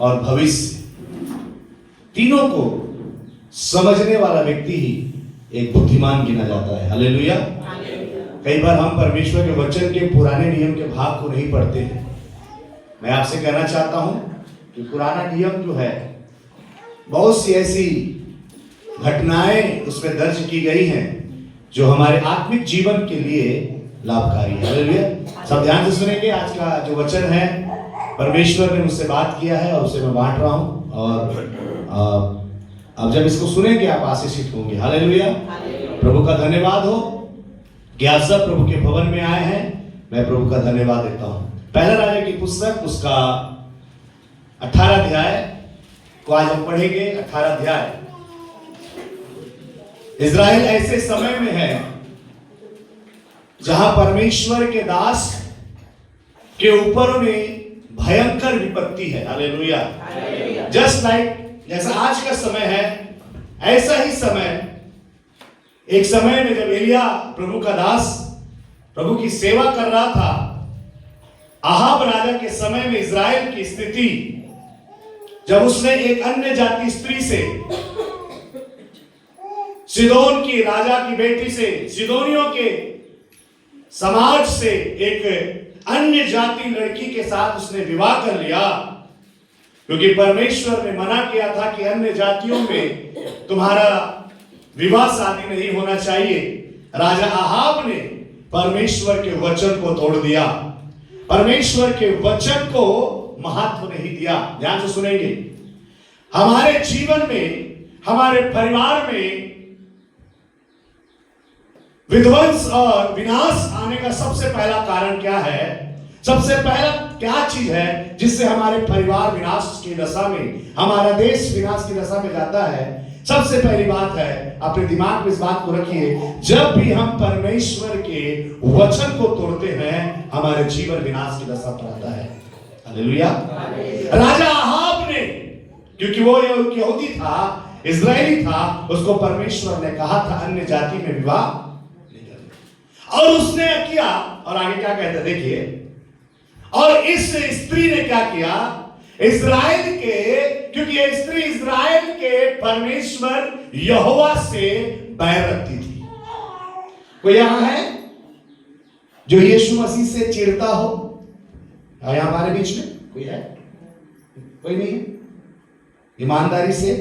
और भविष्य, तीनों को समझने वाला व्यक्ति ही एक बुद्धिमान गिना जाता है। हालेलुया। कई बार हम परमेश्वर के वचन के पुराने नियम के भाग को नहीं पढ़ते हैं। मैं आपसे कहना चाहता हूं कि पुराना नियम जो है, बहुत सी ऐसी घटनाएं उसमें दर्ज की गई हैं जो हमारे आत्मिक जीवन के लिए लाभकारी है। हालेलुया। सब ध्यान से सुनेंगे। आज का जो वचन है, परमेश्वर ने मुझसे बात किया है और उसे मैं बांट रहा हूं, और अब जब इसको सुनेंगे आप आशीषित होंगे। हालेलुया। प्रभु का धन्यवाद हो कि आप सब प्रभु के भवन में आए हैं। मैं प्रभु का धन्यवाद देता हूं। पहला राजा की पुस्तक उसका 18 अध्याय को आज हम पढ़ेंगे। 18 अध्याय। इज़राइल ऐसे समय में है जहां परमेश्वर के दास के ऊपर में भयंकर विपत्ति है। हालेलुया। जस्ट लाइक जैसा आज का समय है, ऐसा ही समय एक समय में जब एलिया प्रभु का दास प्रभु की सेवा कर रहा था, आहाब राजा के समय में इज़राइल की स्थिति, जब उसने एक अन्य जाति स्त्री से, सिदोन की राजा की बेटी से, सिदोनियों के समाज से एक अन्य जाति लड़की के साथ उसने विवाह कर लिया, क्योंकि परमेश्वर ने मना किया था कि अन्य जातियों में तुम्हारा विवाह शादी नहीं होना चाहिए। राजा आहाब ने परमेश्वर के वचन को तोड़ दिया, परमेश्वर के वचन को महत्व नहीं दिया। ध्यान से सुनेंगे। हमारे जीवन में, हमारे परिवार में विध्वंस और विनाश आने का सबसे पहला कारण क्या है? सबसे पहला क्या चीज है जिससे हमारे परिवार विनाश की दशा में, हमारा देश विनाश की दशा में जाता है? सबसे पहली बात है, अपने दिमाग में इस बात को रखिए, जब भी हम परमेश्वर के वचन को तोड़ते हैं, हमारे जीवन विनाश की दशा पर आता है। हालेलुया। राजा आहाब ने, क्योंकि वो यहूदी था, इजरायली था, उसको परमेश्वर ने कहा था अन्य जाति में विवाह नहीं करना, और उसने किया। और आगे क्या कहता है देखिए। और इस स्त्री ने क्या किया? इज़राइल के, क्योंकि ये स्त्री इज़राइल के परमेश्वर यहोवा से बैर रखती थी। कोई यहां है जो यीशु मसीह से चिढ़ता हो? यहां हमारे बीच में कोई है? कोई नहीं है? ईमानदारी से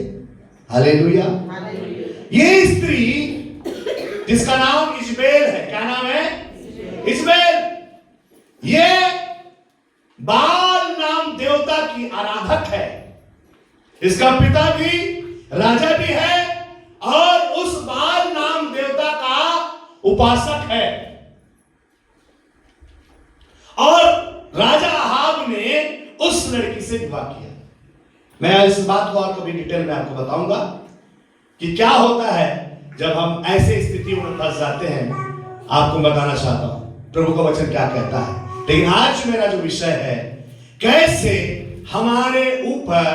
हालेलुया। ये स्त्री जिसका नाम इजबेल है, क्या नाम है? इजबेल। ये बाल नाम देवता की आराधक है। इसका पिता भी राजा भी है और उस बाल नाम देवता का उपासक है। और राजा आहाब ने उस लड़की से विवाह किया। मैं इस बात को और कभी डिटेल में आपको बताऊंगा कि क्या होता है जब हम ऐसे स्थितियों में फंस जाते हैं। आपको बताना चाहता हूं प्रभु का वचन क्या कहता है। लेकिन आज मेरा जो विषय है, कैसे हमारे ऊपर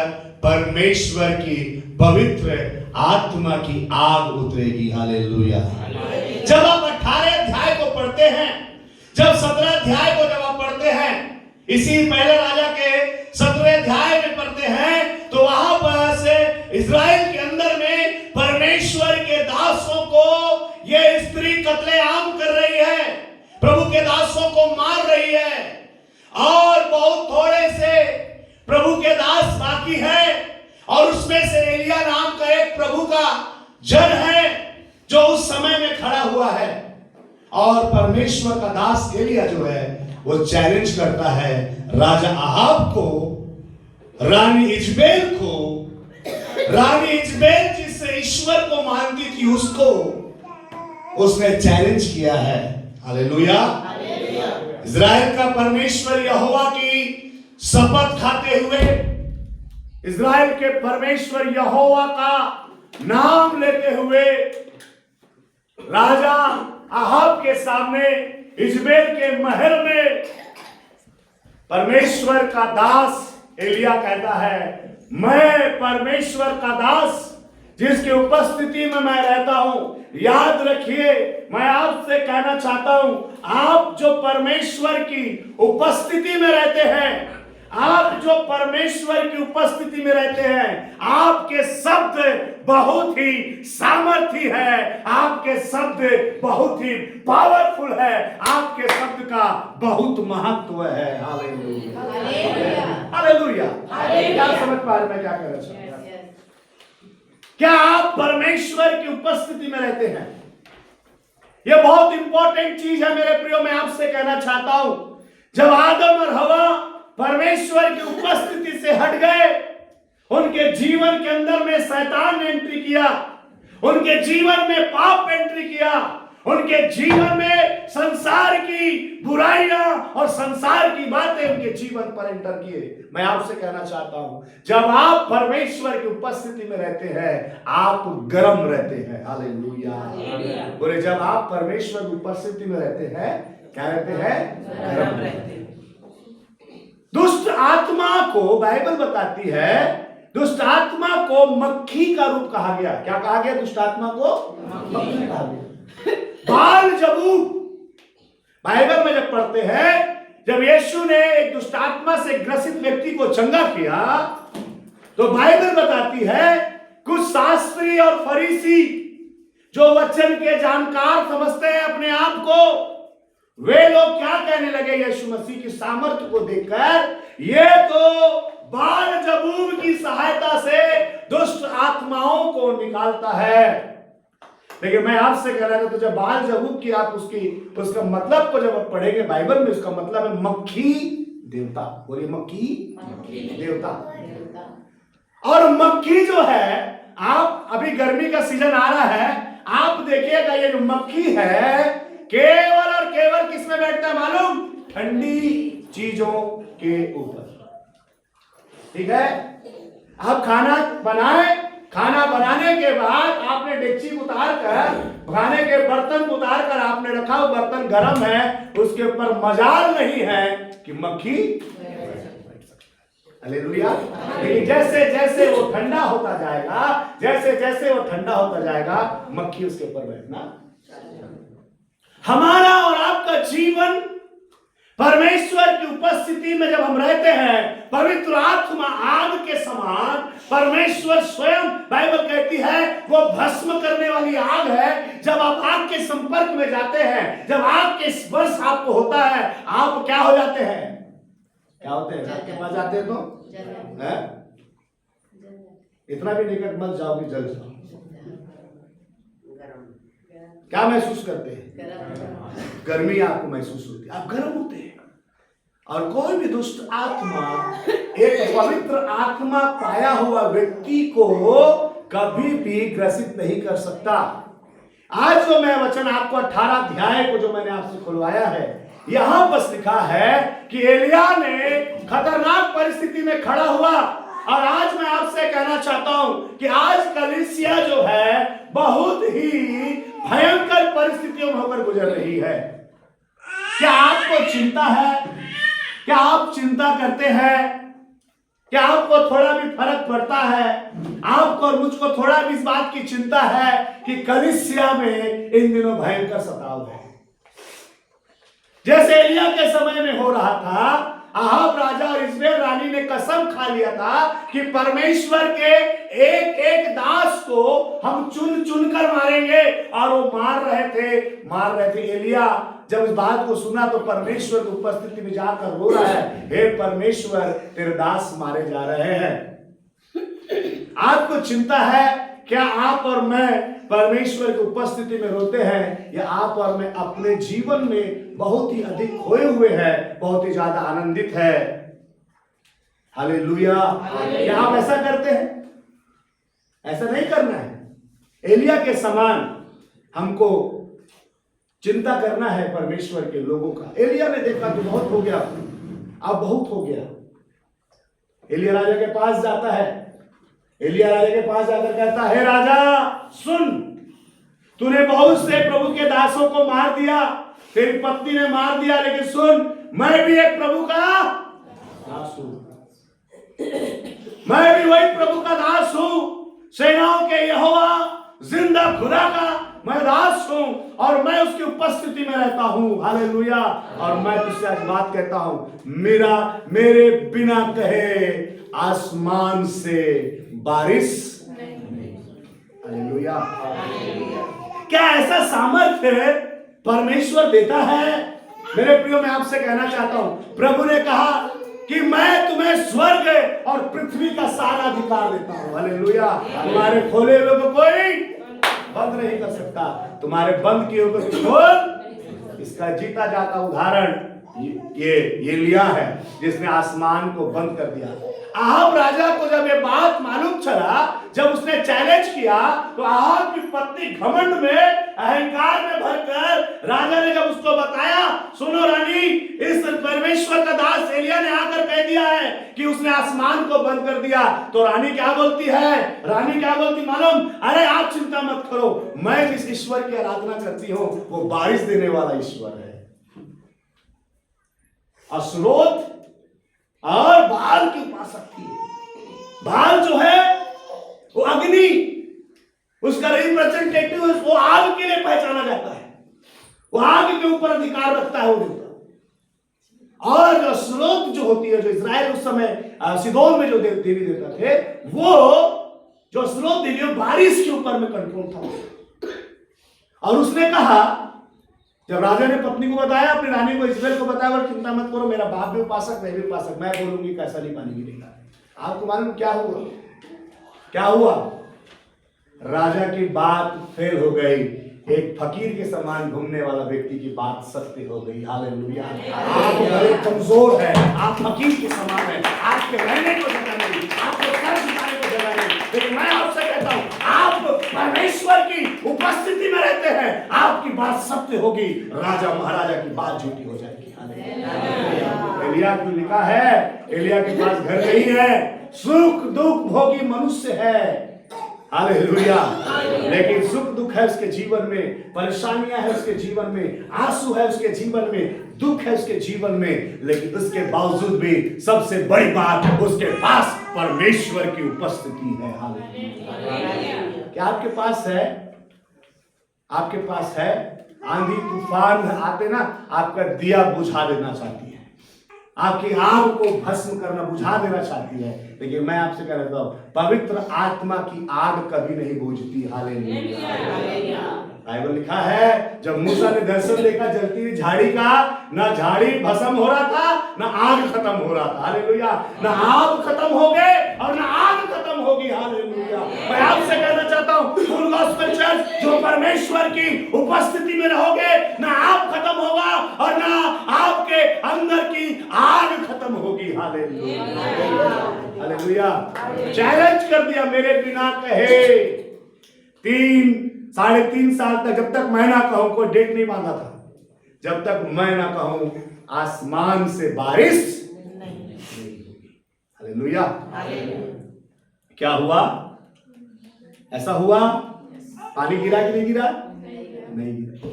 परमेश्वर की पवित्र आत्मा की आग उतरेगी। हालेलुया। जब आप 18 अध्याय को पढ़ते हैं, जब 17 अध्याय को जब आप पढ़ते हैं, इसी पहले राजा के 17 अध्याय में पढ़ते हैं, तो वहां पर से इज़राइल के अंदर में परमेश्वर के दासों को यह स्त्री कत्लेआम कर रही है, प्रभु के दासों को मार रही है, और बहुत थोड़े से प्रभु के दास बाकी है, और उसमें से एलिया नाम का एक प्रभु का जन है जो उस समय में खड़ा हुआ है। और परमेश्वर का दास एलिया जो है वो चैलेंज करता है राजा आहाब को, रानी इजबेल को। रानी इजबेल जिससे ईश्वर को मानती थी, उसको उसने चैलेंज किया है। हालेलुया। इज़राइल का परमेश्वर यहोवा की शपथ खाते हुए, इज़राइल के परमेश्वर यहोवा का नाम लेते हुए राजा आहाब के सामने इजबेल के महल में परमेश्वर का दास एलिया कहता है, मैं परमेश्वर का दास जिसकी उपस्थिति में मैं रहता हूं। याद रखिए, मैं आपसे कहना चाहता हूं, आप जो परमेश्वर की उपस्थिति में रहते हैं, आप जो परमेश्वर की उपस्थिति में रहते हैं, आपके शब्द बहुत ही सामर्थी है, आपके शब्द बहुत ही पावरफुल है, आपके शब्द का बहुत महत्व है। Hallelujah, hallelujah. क्या समझ पा रहे मैं क्या कह रहा हूं? क्या आप परमेश्वर की उपस्थिति में रहते हैं? यह बहुत इंपॉर्टेंट चीज है मेरे प्रियो। मैं आपसे कहना चाहता हूं, जब आदम और हवा परमेश्वर की उपस्थिति से हट गए, उनके जीवन के अंदर में शैतान ने एंट्री किया, उनके जीवन में पाप एंट्री किया, उनके जीवन में संसार की बुराइयां और संसार की बातें उनके जीवन पर एंटर किए। मैं आपसे कहना चाहता हूं, जब आप परमेश्वर की उपस्थिति में रहते हैं, आप गर्म रहते हैं। हालेलुया। बोले, जब आप परमेश्वर की उपस्थिति में रहते हैं, क्या रहते हैं? गर्म रहते हैं। दुष्ट आत्मा को बाइबल बताती है, दुष्ट आत्मा को मक्खी का रूप कहा गया। क्या कहा गया? दुष्ट आत्मा को मक्खी कहा गया। बाल जबूब बाइबल में जब पढ़ते हैं, जब यीशु ने एक दुष्ट आत्मा से ग्रसित व्यक्ति को चंगा किया, तो बाइबल बताती है कुछ शास्त्री और फरीसी जो वचन के जानकार समझते हैं अपने आप को, वे लोग क्या कहने लगे यीशु मसीह की सामर्थ्य को देखकर, ये तो बाल जबूब की सहायता से दुष्ट आत्माओं को निकालता है। लेकिन मैं आपसे कह रहा हूं, तो जब बाल जबूब की आप उसका मतलब को जब आप पढ़ेंगे बाइबल में, उसका मतलब है मक्खी देवता। बोलिए, मक्खी देवता। और मक्खी जो है, आप अभी गर्मी का सीजन आ रहा है, आप देखिएगा ये जो मक्खी है केवल और केवल किस में बैठता है मालूम? ठंडी चीजों के ऊपर। ठीक है, आप खाना बनाए, खाना बनाने के बाद आपने डेगची उतार कर, खाने के बर्तन उतार कर आपने रखा, वो बर्तन गर्म है, उसके ऊपर मजाल नहीं है कि मक्खी। हालेलुया। लेकिन जैसे जैसे वो ठंडा होता जाएगा, जैसे जैसे वो ठंडा होता जाएगा, मक्खी उसके ऊपर बैठना। हमारा और आपका जीवन परमेश्वर की उपस्थिति में जब हम रहते हैं, पवित्र आत्मा आग के समान, परमेश्वर स्वयं, बाइबल कहती है वो भस्म करने वाली आग है। जब आप आग के संपर्क में जाते हैं, जब आग के स्पर्श आपको होता है, आप क्या हो जाते हैं? क्या होते हैं? आपके पास जाते हैं तो है? इतना भी निकट मत जाओ कि जल जाओ। क्या महसूस करते हैं? गर्मी आपको महसूस होती है, आप गर्म होते हैं। और कोई भी दुष्ट आत्मा एक पवित्र आत्मा पाया हुआ व्यक्ति को कभी भी ग्रसित नहीं कर सकता। आज जो मैं वचन आपको 18 अध्याय को जो मैंने आपसे खुलवाया है, यहां बस लिखा है कि एलिया ने खतरनाक परिस्थिति में खड़ा हुआ। और आज मैं आपसे कहना चाहता हूं कि आज कलीसिया जो है बहुत ही भयंकर परिस्थितियों में होकर गुजर रही है। क्या आपको चिंता है? क्या आप चिंता करते हैं? क्या आपको थोड़ा भी फर्क पड़ता है? आपको और मुझको थोड़ा भी इस बात की चिंता है कि कलीसिया में इन दिनों भयंकर सताव है, जैसे एलिया के समय में हो रहा था। अहाब राजा और इज़राइल रानी ने कसम खा लिया था कि परमेश्वर के एक एक दास को हम चुन चुन कर मारेंगे, और वो मार रहे थे। एलिया जब इस बात को सुना तो परमेश्वर की उपस्थिति में जाकर रो रहा है, हे परमेश्वर, तेरे दास मारे जा रहे हैं। आपको चिंता है? क्या आप और मैं परमेश्वर की उपस्थिति में रोते हैं, या आप और मैं अपने जीवन में बहुत ही अधिक खोए हुए हैं, बहुत ही ज्यादा आनंदित है? हालेलुया। क्या आप ऐसा करते हैं? ऐसा नहीं करना है। एलिया के समान हमको चिंता करना है परमेश्वर के लोगों का। एलिया ने देखा कि बहुत हो गया, अब बहुत हो गया। एलिया राजा के पास जाता है। एलिया राजा के पास जाकर कहता है, हे राजा सुन, तूने बहुत से प्रभु के दासों को मार दिया, तेरी पत्नी ने मार दिया, लेकिन सुन, मैं भी एक प्रभु का दास हूं। मैं भी वही प्रभु का दास हूं, सेनाओं के यहोवा जिंदा खुदा का मैं दास हूं और मैं उसकी उपस्थिति में रहता हूं। हालेलुया। और मैं तुझसे आज बात कहता हूं, मेरे बिना कहे आसमान से बारिश नहीं। हालेलुया। क्या ऐसा सामर्थ्य परमेश्वर देता है? मेरे प्रियो, मैं आपसे कहना चाहता हूं, प्रभु ने कहा कि मैं तुम्हें स्वर्ग और पृथ्वी का सारा अधिकार देता हूं। हालेलुया। तुम्हारे खोले हुए को कोई बंद नहीं कर सकता, तुम्हारे बंद किए हुए को खोल। इसका जीता जाता उदाहरण ये लिया है जिसने आसमान को बंद कर दिया। आहाब राजा को जब ये बात मालूम चला, जब उसने चैलेंज किया, तो आहाब की पत्नी घमंड में, अहंकार में भरकर राजा ने जब उसको बताया, सुनो रानी, इस परमेश्वर का दास एलिया ने आकर कह दिया है कि उसने आसमान को बंद कर दिया, तो रानी क्या बोलती है? रानी क्या बोलती मालूम? अरे आप चिंता मत करो, मैं जिस ईश्वर की आराधना करती हूं वो बारिश देने वाला ईश्वर है। अस्रोत और बाल की उपासक थी। बाल जो है वो अग्नि, उसका रिप्रेजेंटेटिव, वो आग के लिए पहचाना जाता है, वो आग के ऊपर अधिकार रखता है वो देवता। और जो अस्रोत जो होती है, जो इजराइल उस समय सिदोन में जो देवी देवता थे, वो जो अस्रोत देवी बारिश के ऊपर में कंट्रोल था। और उसने कहा, जब राजा ने पत्नी को बताया, अपनी रानी को, इजराइल को बताया, और चिंता मत करो, मेरा बाप भी उपासक, मैं भी उपासक, मैं बोलूंगी कैसा नहीं पानी गिरेगा। आपको मालूम क्या हुआ? क्या हुआ? राजा की बात फेल हो गई, एक फकीर के समान घूमने वाला व्यक्ति की बात सत्य हो गई। हालेलुया। आप बड़े कमजोर है, आप फकीर के समान है, आपके रहने को जगह नहीं, आपको सर झुकाने को जगह नहीं। लेकिन मैं आपसे कहता हूं, आप परमेश्वर की उपस्थिति में रहते हैं, आपकी बात सत्य होगी, राजा महाराजा की बात झूठी हो जाएगी। एलिया को लिखा है, एलिया के पास घर नहीं है, सुख दुख भोगी मनुष्य है। हालेलुया। लेकिन सुख दुख है उसके जीवन में, परेशानियां है उसके जीवन में, आंसू है उसके जीवन में, दुख है उसके जीवन में, लेकिन उसके बावजूद भी सबसे बड़ी बात, उसके पास परमेश्वर की उपस्थिति है। हालेलुया। क्या आपके पास है? आपके पास है? आंधी तूफान आते ना, आपका दिया बुझा देना चाहती है, आपकी आग को भस्म करना, बुझा देना चाहती है। लेकिन मैं आपसे कह रहा हूं, पवित्र आत्मा की आग कभी नहीं बुझती। हालेलुया। बाइबल लिखा है, जब मूसा ने दर्शन देखा जलती हुई झाड़ी का, ना झाड़ी भस्म हो रहा था, ना आग खत्म हो रहा था। हालेलुया। ना आग खत्म हो गए और ना आग खत्म होगी। हालेलुया। मैं आपसे कहना चाहता हूं, फुल गॉस्पेल चर्च, जो परमेश्वर की उपस्थिति में रहोगे, ना आग खत्म होगा और ना आपके अंदर की आग खत्म होगी। हालेलुया। हालेलुया। चैलेंज कर दिया, मेरे बिना कहे 3-3.5 साल तक, जब तक मैं ना कहूं, कोई डेट नहीं बांधा था, जब तक मैं ना कहूं आसमान से बारिश नहीं होगी। हालेलुया। क्या हुआ? ऐसा हुआ? पानी गिरा कि नहीं गिरा? नहीं गिरा।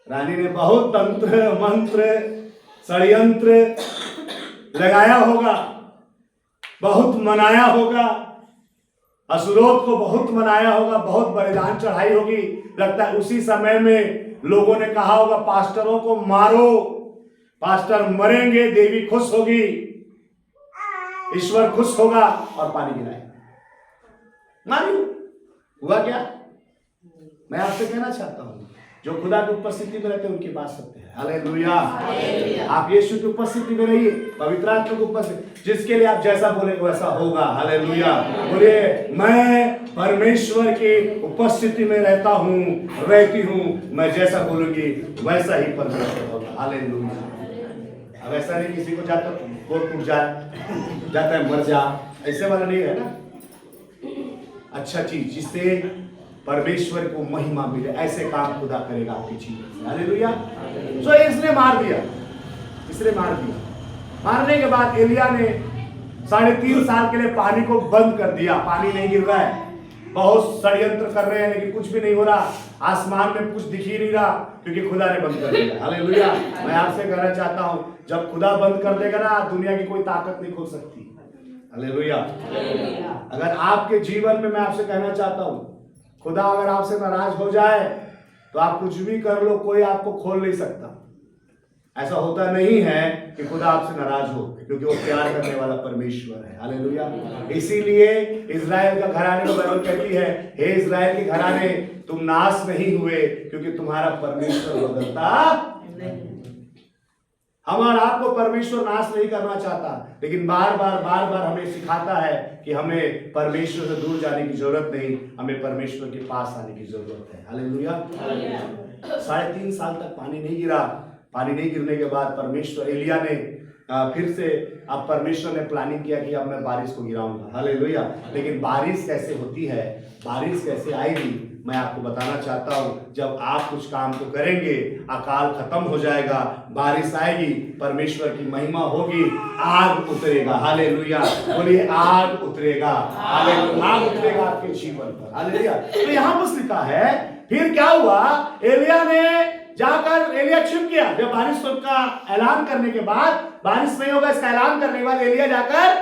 रानी ने बहुत तंत्र मंत्र षड्यंत्र लगाया होगा, बहुत मनाया होगा, असुरोत को बहुत मनाया होगा, बहुत बलिदान चढ़ाई होगी। लगता है उसी समय में लोगों ने कहा होगा, पास्टरों को मारो, पास्टर मरेंगे, देवी खुश होगी, ईश्वर खुश होगा, और पानी गिराएगा। मालूम हुआ क्या? मैं आपसे कहना चाहता हूं, जो खुदा की उपस्थिति में रहते हैं उनकी बात सत्य है। हालेलुया। आप यीशु की उपस्थिति में रहिए, पवित्र आत्मा की उपस्थिति, जिसके लिए आप जैसा बोलेंगे वैसा होगा। हालेलुया। बोलिए, मैं परमेश्वर की उपस्थिति में रहता हूँ, रहती हूँ, मैं जैसा बोलूंगी वैसा ही परमेश्वर होगा। हालेलुया। अब ऐसा नहीं किसी को जाता कोट टूट जाता है मर जा, ऐसे वाला नहीं है ना। अच्छा चीज जिससे परमेश्वर को महिमा मिले, ऐसे काम खुदा करेगा आपके जीवन से। हालेलुया। तो इसने मार दिया, इसने मार दिया। मारने के बाद एलिया ने 3.5 साल के लिए पानी को बंद कर दिया। पानी नहीं गिर रहा है, बहुत षड्यंत्र कर रहे हैं लेकिन कुछ भी नहीं हो रहा, आसमान में कुछ दिख ही नहीं रहा, क्योंकि खुदा ने बंद कर दिया। हालेलुया। मैं आपसे कहना चाहता हूं, जब खुदा बंद कर देगा ना, दुनिया की कोई ताकत नहीं खोल सकती। हालेलुया। अगर आपके जीवन में, मैं आपसे कहना चाहता हूं, खुदा अगर आपसे नाराज हो जाए तो आप कुछ भी कर लो, कोई आपको खोल नहीं सकता। ऐसा होता नहीं है कि खुदा आपसे नाराज हो, क्योंकि वो प्यार करने वाला परमेश्वर है। हालेलुया। इसीलिए इज़राइल का घराने को बाइबल कहती है, हे इज़राइल के घराने, तुम नाश नहीं हुए, क्योंकि तुम्हारा परमेश्वर बदलता नहीं। हम और आपको परमेश्वर नाश नहीं करना चाहता, लेकिन बार बार हमें सिखाता है कि हमें परमेश्वर से दूर जाने की जरूरत नहीं, हमें परमेश्वर के पास आने की जरूरत है। हालेलुया। 3.5 साल तक पानी नहीं गिरा। पानी नहीं गिरने के बाद परमेश्वर, एलिया ने फिर से, अब परमेश्वर ने प्लानिंग किया कि अब मैं बारिश को गिराऊंगा। हालेलुया। लेकिन बारिश कैसे होती है, बारिश कैसे आएगी, मैं आपको बताना चाहता हूं। जब आप कुछ काम को करेंगे, अकाल खत्म हो जाएगा, बारिश आएगी, परमेश्वर की महिमा होगी, आग उतरेगा। हालेलुया। बोलिए आग उतरेगा। हालेलुया। आग उतरेगा आपके जीवन पर। हालेलुया। तो यहां पर लिखा है, फिर क्या हुआ, एलिया ने जाकर, एलिया चुप गया। जब बारिश का ऐलान करने के बाद, बारिश नहीं होगा इसका ऐलान करने के बाद एलिया जाकर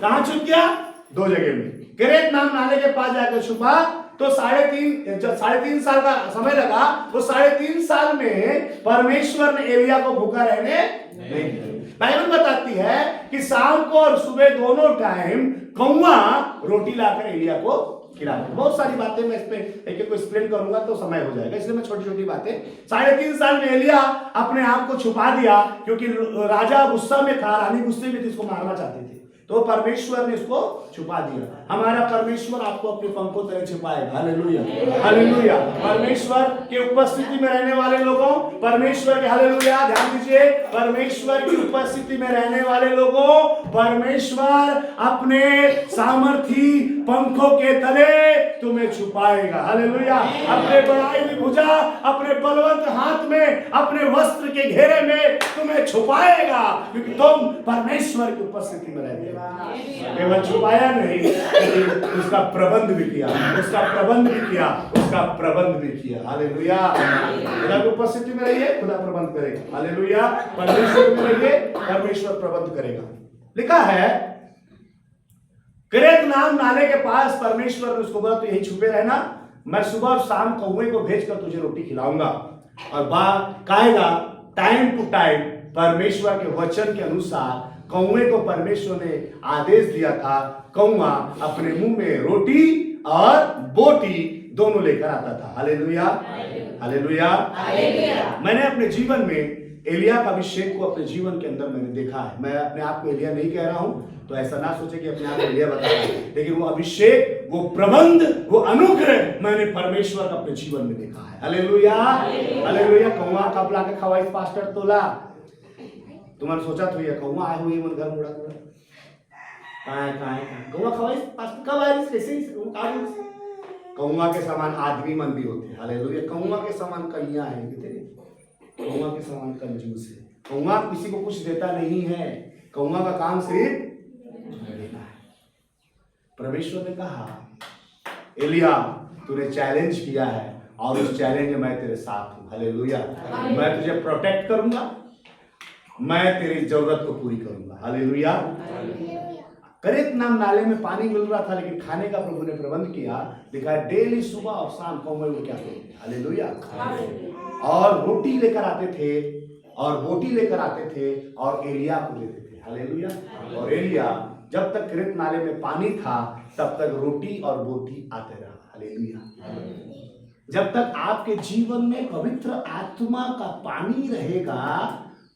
कहां छुप गया? 2 जगह में। केरेत नाम नाले के पास जाकर छुपा। तो 3.5 साल का समय लगा। वो 3.5 साल में परमेश्वर ने एलिया को भूखा रहने नहीं दिया। बाइबल बताती है कि शाम को और सुबह दोनों टाइम कौवा रोटी लाकर एलिया को खिलाते। बहुत सारी बातें मैं इसमें एक को एक्सप्लेन करूंगा तो समय हो जाएगा, इसलिए मैं छोटी छोटी बातें। 3.5 साल में एलिया अपने आप को छुपा दिया, क्योंकि राजा गुस्सा में था, रानी गुस्से में थी, इसको मारना चाहती थी, तो परमेश्वर ने इसको छुपा दिया। हमारा परमेश्वर आपको अपने पंखों तले छिपाएगा। हालेलुया। हालेलुया। परमेश्वर के उपस्थिति में रहने वाले लोगों, परमेश्वर के, हालेलुया, ध्यान दीजिए, परमेश्वर की उपस्थिति में रहने वाले लोगों, परमेश्वर अपने सामर्थी पंखों के तले तुम्हें छुपाएगा। हालेलुया। अपने बढ़ाई हुई भुजा, अपने बलवंत हाथ में, अपने वस्त्र के घेरे में तुम्हें छुपाएगा, क्योंकि तुम परमेश्वर की उपस्थिति में रहते हो। केवल छुपाया नहीं, उसका प्रबंध भी किया, उसका प्रबंध भी किया, उसका प्रबंध भी किया। हालेलुया। खुदा की उपस्थिति में रहिए, खुदा प्रबंध करेगा। हालेलुया। परमेश्वर में रहिए, परमेश्वर प्रबंध करेगा। लिखा है, केरेत नाम नाले के पास परमेश्वर ने उसको बोला, तो यही छुपे रहना, मैं सुबह और शाम कौवे को भेजकर तुझे रोटी खिलाऊंगा। और कायदा टाइम टू टाइम परमेश्वर के वचन के अनुसार कौवे को परमेश्वर ने आदेश दिया था, कौवा अपने मुंह में रोटी और बोटी दोनों लेकर आता था। हालेलुया। हालेलुया। मैंने अपने जीवन में एलिया का अभिषेक को अपने जीवन के अंदर मैंने देखा है। मैं अपने आप को एलिया नहीं कह रहा हूं, तो ऐसा ना सोचे कि अपने आप को एलिया बता रहा हूं, लेकिन वो अभिषेक, वो प्रबंध, वो अनुग्रह मैंने परमेश्वर का अपने जीवन में देखा है। हालेलुया। हालेलुया। कौवा कब ला के खवाई पास्टर तोला, तुम्हारे सोचा तो ये कौवा आए हुए मन घर मुड़ा मुड़ा कौवा खवाई पास्टर कब आए, कैसे कौवा के समान आदमी मन भी होते हैं। हालेलुया। कौवा के समान कहिया है, कौवा के समान कंजूस है। कौवा किसी को कुछ देता नहीं है, कौवा का काम सिर्फ देना है। परमेश्वर ने कहा, एलिया तूने चैलेंज किया है और उस चैलेंज में मैं तेरे साथ हूं। हालेलुया। मैं तुझे प्रोटेक्ट करूंगा, मैं तेरी जरूरत को पूरी करूंगा। हालेलुया। केरेत नाम नाले में पानी मिल रहा था, लेकिन खाने का प्रभु ने प्रबंध किया। लिखा है, डेली सुबह और शाम कौवे वो क्या करते। हालेलुया। और रोटी लेकर आते थे और बोटी लेकर आते थे और एलिया को देते थे। हालेलुया। और एलिया जब तक केरेत नाले में पानी था तब तक रोटी और बोटी आते रहा। हालेलुया। जब तक आपके जीवन में पवित्र आत्मा का पानी रहेगा,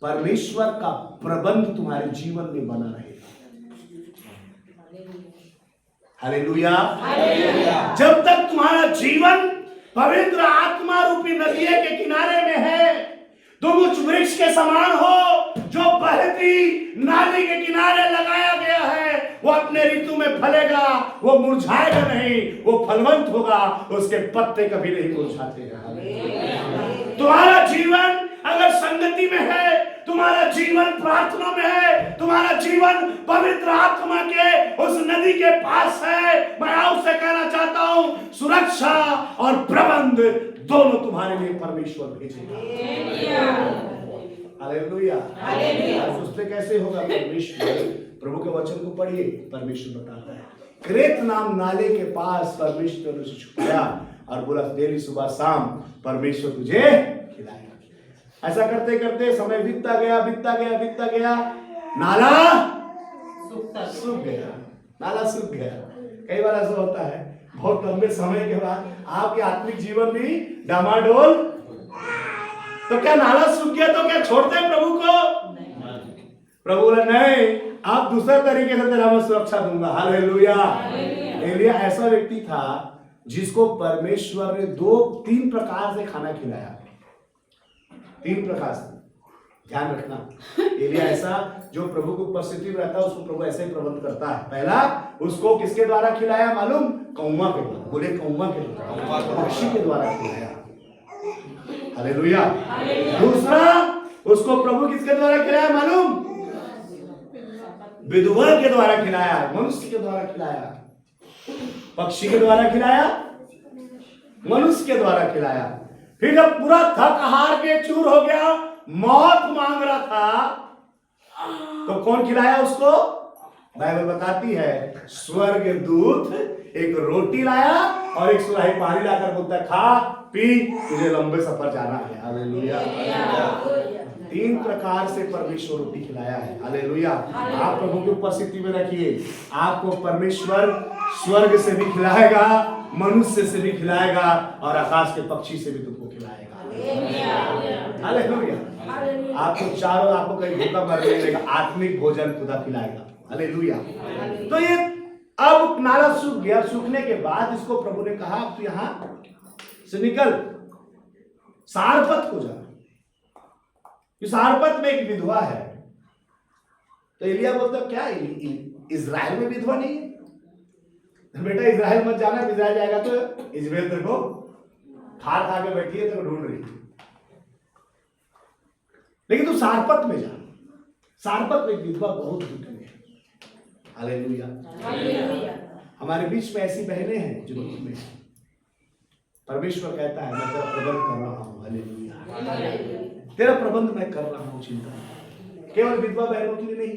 परमेश्वर का प्रबंध तुम्हारे जीवन में बना रहेगा। हालेलुया। जब तक तुम्हारा जीवन पवित्र आत्मा रूपी नदी के किनारे में है, तुम उस वृक्ष के समान हो जो बहती नाली के किनारे लगाया गया है। वो अपने ऋतु में फलेगा, वो मुरझाएगा नहीं, वो फलवंत होगा, उसके पत्ते कभी नहीं मुरझाते। तुम्हारा जीवन अगर संगति में है, तुम्हारा जीवन प्रार्थना में है, तुम्हारा जीवन पवित्र आत्मा के उस नदी के पास है, मैं आपसे कहना चाहता हूं, सुरक्षा और प्रबंध दोनों तुम्हारे लिए परमेश्वर भेजेगा। हालेलुया। हालेलुया। सोचते कैसे होगा? परमेश्वर, प्रभु के वचन को पढ़िए, परमेश्वर बताता है क्रेत नाम नाले के पास परमेश्वर ने उसे छुपाया और बोला डेली सुबह शाम परमेश्वर तुझे खिलाएगा। ऐसा करते करते समय बीतता गया, नाला सूख गया। नाला सूख गया। कई बार ऐसा होता है, बहुत लंबे समय के बाद आपके आत्मिक जीवन भी डामाडोल, तो क्या नाला सूख गया तो क्या छोड़ते हैं प्रभु को? प्रभु बोला नहीं, आप दूसरे तरीके से तेरा मैं सुरक्षा दूंगा। हालेलुया। एलिया ऐसा व्यक्ति था जिसको परमेश्वर ने 3 प्रकार से खाना खिलाया। 3 प्रकार से, ध्यान रखना। एलिया ऐसा जो प्रभु की उपस्थिति में रहता है उसको प्रभु ऐसे ही प्रबंध करता है। पहला, उसको किसके द्वारा खिलाया मालूम? कौवा के द्वारा। बोले कौवा के द्वारा, पक्षी के द्वारा खिलाया। हालेलुया। दूसरा, उसको प्रभु किसके द्वारा खिलाया मालूम? विधवा के द्वारा खिलाया, मनुष्य के द्वारा खिलाया। पक्षी के द्वारा खिलाया, मनुष्य के द्वारा खिलाया। फिर जब पूरा थक हार के चूर हो गया, मौत मांग रहा था, तो कौन खिलाया उसको? बाइबल बताती है स्वर्ग दूत एक रोटी लाया और एक सुराही पानी लाकर बोलता, खा पी, तुझे लंबे सफर जाना है। हालेलुया। 3 प्रकार से परमेश्वर रोटी खिलाया है। हालेलुया। आप प्रभु की उपस्थिति में रखिए, आपको परमेश्वर स्वर्ग से भी खिलाएगा, मनुष्य से भी खिलाएगा और आकाश के पक्षी से भी तुमको खिलाएगा। हालेलुया। आपको चारों, आपको कहीं भूखा मरने नहीं देगा, आत्मिक भोजन खुदा खिलाएगा। हालेलुया। तो ये अब नाला सूख गया। सूखने के बाद इसको प्रभु ने कहा अब तू यहां से निकल, सारपत को जा। सारपत में एक विधवा है। तो एलिया बोलता क्या इजराइल में विधवा नहीं है? बेटा इजराइल मत जाना, इजराइल जाएगा तो इजराइल तेरे को खा खा के बैठी है, तेरे को ढूंढ रही है। लेकिन तू सारपत में जा। सारपत में एक विधवा बहुत दुखी है। हालेलुया। हमारे बीच में ऐसी बहनें हैं जो दुख में हैं। परमेश्वर कहता है मैं तेरा प्रबंध कर रहा हूं। हालेलुया। तेरा प्रबंध मैं कर रहा हूं, चिंता नहीं। केवल विधवा बहनों के लिए नहीं,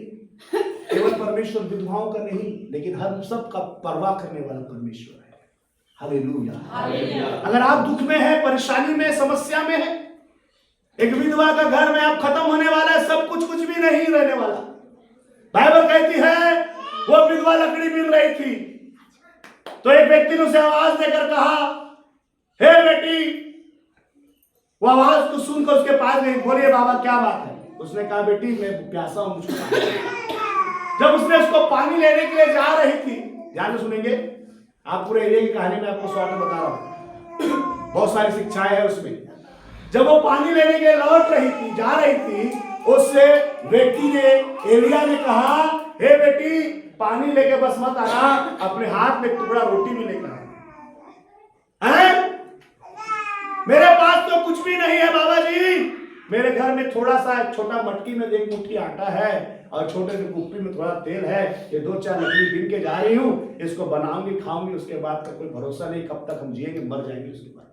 केवल परमेश्वर विधवाओं का नहीं, लेकिन हर सब का परवाह करने वाला परमेश्वर है। हालेलुया। अगर आप दुख में हैं, परेशानी में, समस्या में हैं, एक विधवा का घर में आप खत्म होने वाला है, सब कुछ भी नहीं रहने वाला। बाइबल कहती है वो विधवा लकड़ी मिल रही थी, तो एक व्यक्ति ने उसे आवाज देकर कहा, हे बेटी। वो आवाज को सुनकर उसके पास गई, बोलिए बाबा क्या बात है? उसने कहा बेटी मैं प्यासा हूं, मुझको पानी। जब उसने उसको पानी लेने के लिए जा रही थी, ध्यान से सुनेंगे, आप पूरे एरिया की कहानी में आपको स्वागत बता रहा हूं, बहुत सारी शिक्षाएं है उसमें। जब वो पानी लेने के लिए लौट रही थी, जा रही थी, उससे व्यक्ति ने, एलिया ने कहा, हे बेटी पानी लेके बस मत आना, अपने हाथ में टुकड़ा रोटी भी लेकर आना। मेरे पास तो कुछ भी नहीं है बाबा जी, मेरे घर में थोड़ा सा छोटा मटकी में 1 मुट्ठी आटा है और छोटे से कुप्पी में थोड़ा तेल है, ये 2-4 लकड़ी बीन के जा रही हूं, इसको बनाऊंगी, खाऊंगी, उसके बाद का कोई भरोसा नहीं कब तक हम जिएंगे, मर जाएंगे। उसके बाद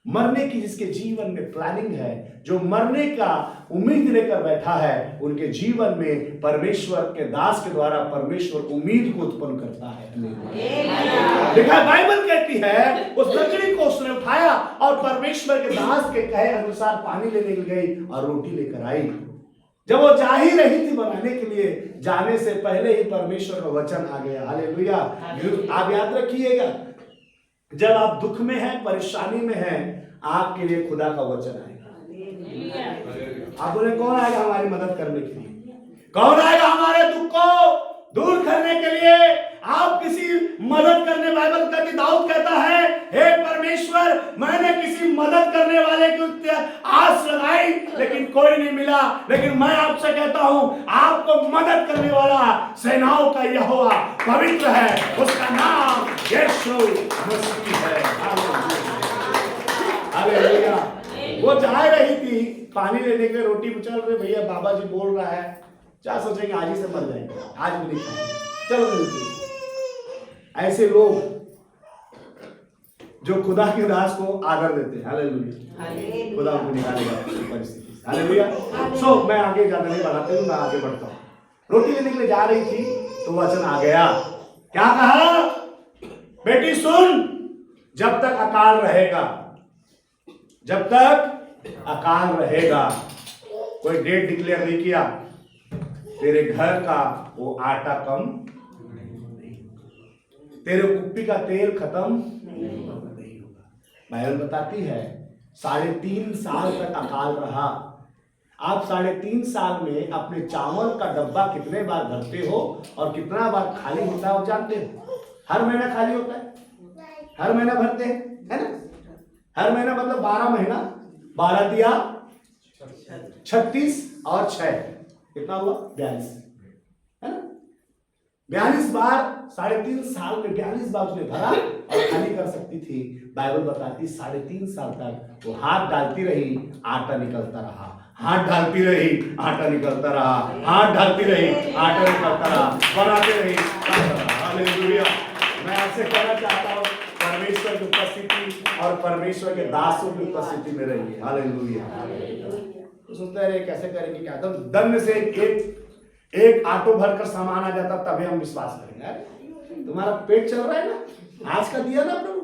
मरने की जिसके जीवन में प्लानिंग है, जो मरने का उम्मीद लेकर बैठा है, उनके जीवन में परमेश्वर के दास के द्वारा परमेश्वर उम्मीद को उत्पन्न करता है। देखा बाइबल कहती है उस लकड़ी को उसने उठाया और परमेश्वर के दास के कहे अनुसार पानी लेने गई और रोटी लेकर आई। जब वो जा ही रही थी बनाने के लिए, जाने से पहले ही परमेश्वर का वचन आ गया। हालेलुया। आप याद रखिएगा, जब आप दुख में हैं, परेशानी में हैं, आपके लिए खुदा का वचन आएगा। आप बोले कौन आएगा हमारी मदद करने के लिए? कौन आएगा हमारे दुख को दूर करने के लिए? आप किसी मदद करने, बाइबल कहती, दाऊद कहता है, हे परमेश्वर मैंने किसी मदद करने वाले की आस लगाई लेकिन कोई नहीं मिला, लेकिन मैं आपसे कहता हूं आपको मदद करने वाला सेनाओं का यहोवा पवित्र है, उसका नाम यीशु मसीह है। हालेलुया। वो जा रही थी पानी लेने के लिए, रोटी चल रहे, भैया बाबा जी बोल रहा है, क्या सोचेंगे आज ही से मर जाएंगे, आज भी नहीं खाएंगे, चलो मिलते। ऐसे लोग जो खुदा के दास को आदर देते हैं। हालेलुया। खुदा उनको निकालेगा परिस्थिति से। हालेलुया। सो मैं आगे ज्यादा नहीं बढ़ाते हूँ, मैं आगे बढ़ता हूँ। रोटी लेने के लिए जा रही थी तो वचन आ गया, क्या कहा? बेटी सुन, जब तक अकाल रहेगा, जब तक अकाल रहेगा, कोई डेट डिक्लेयर नहीं किया, तेरे घर का वो आटा कम नहीं, तेरे कुप्पी का तेल खत्म नहीं होगा। बाइबल बताती है 3.5 साल तक अकाल रहा। आप 3.5 साल में अपने चावल का डब्बा कितने बार भरते हो और कितना बार खाली होता है, आप जानते हो? हर महीना खाली होता है, हर महीना भरते हैं, है ना? हर महीना मतलब 12 महीना, 12 दिया 36 और 6 कितना हुआ? 42, है ना? 42 बार 3.5 साल में 42 बार उसने भरा और खाली कर सकती थी। बाइबल बताती 3.5 साल तक वो हाथ डालती रही, आटा निकलता रहा, हाथ डालती रही, आटा निकलता रहा, हाथ डालती रही, आटा निकलता रहा, बनाते रही, हालेलुया। मैं आपसे कहना चाहता हूँ, परमेश्वर की उपस्थिति और परमेश्वर के दासों की उपस्थिति में रहिए। हालेलुया। तो सोचते रहे कैसे करेंगे, क्या तो दंड से एक ऑटो भरकर सामान आ जाता तभी हम विश्वास करेंगे। अरे तुम्हारा पेट चल रहा है ना, आज का दिया ना प्रभु।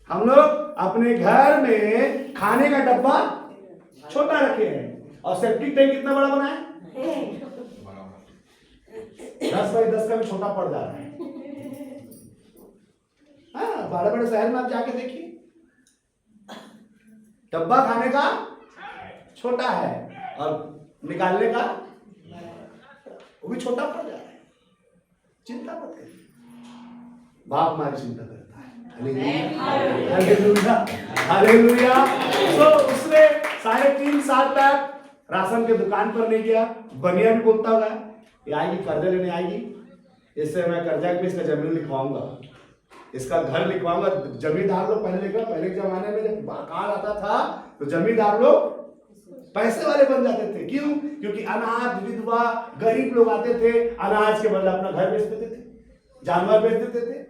हम लोग अपने घर में खाने का डब्बा छोटा रखे हैं और सेप्टिक टैंक कितना बड़ा बना है? 10 बाई 10 का भी छोटा पड़ जा रहा है। हाँ, बड़े बड़े शहर में आप जाके देखिए, डब्बा खाने का छोटा है और निकालने का वो भी छोटा पड़ जा रहा है। चिंता मत करिए, बाप हमारी चिंता करता है। Hallelujah, hallelujah. तो उसने 3.5 साल तक राशन के दुकान पर नहीं गया। बनिया भी बोलता होगा, ये आएगी कर्जा लेने आएगी, इससे मैं कर्जा में इसका जमीन लिखवाऊंगा, इसका घर लिखवाऊंगा। जमींदार लोग पहले के जमाने में जब अकाल आता था तो जमींदार लोग पैसे वाले बन जाते थे। क्यों? क्योंकि अनाथ, विधवा, गरीब लोग आते थे, अनाज के बदले अपना घर बेच देते थे, जानवर बेच देते थे,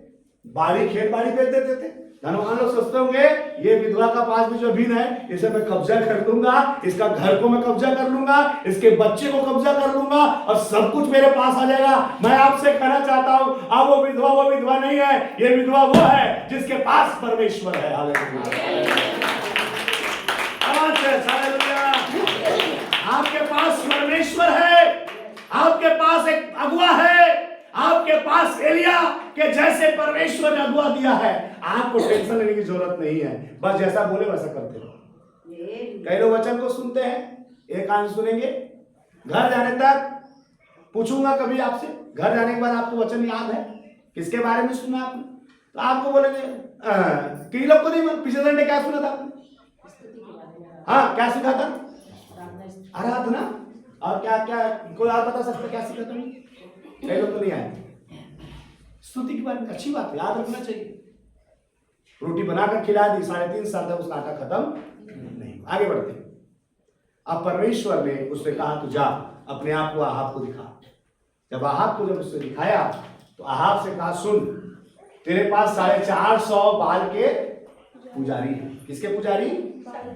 बाड़ी खेत बाड़ी बेच देते थे। धनवान लोग सोचते होंगे ये विधवा का पास में जो जमीन है इसे मैं कब्जा कर लूंगा, इसका घर को मैं कब्जा कर लूंगा, इसके बच्चे को कब्जा कर लूंगा और सब कुछ मेरे पास आ जाएगा। मैं आपसे कहना चाहता हूं, अब वो विधवा नहीं है, ये विधवा वो है जिसके पास परमेश्वर है। आपके पास परमेश्वर है, आपके पास एक अगुआ है, आपके पास एलिया के जैसे परमेश्वर ने अगुआ दिया है। आपको टेंशन लेने की जरूरत नहीं है, बस जैसा बोले वैसा करते रहो। कई लोग वचन को सुनते हैं, एक कान सुनेंगे, घर जाने तक पूछूंगा कभी आपसे, घर जाने के बाद आपको वचन याद है किसके बारे में सुना आपने? तो आपको बोलेंगे कई लोग को नहीं, पिछले संडे क्या सुना था आपने? हाँ, क्या सीखा था? आराधना। और क्या क्या कोई और बता सकता क्या सीखा तुमने? कई लोग तो नहीं आए। स्तुति की बात अच्छी बात है, याद रखना चाहिए। रोटी बनाकर खिला दी, 3.5 साल तक उसका आटा खत्म नहीं। आगे बढ़ते। अब परमेश्वर ने उससे कहा तू जा अपने आप को आहाब को दिखा। जब आहाब को उससे दिखाया तो आहाब से कहा सुन, तेरे पास 450 बाल के पुजारी है। किसके पुजारी?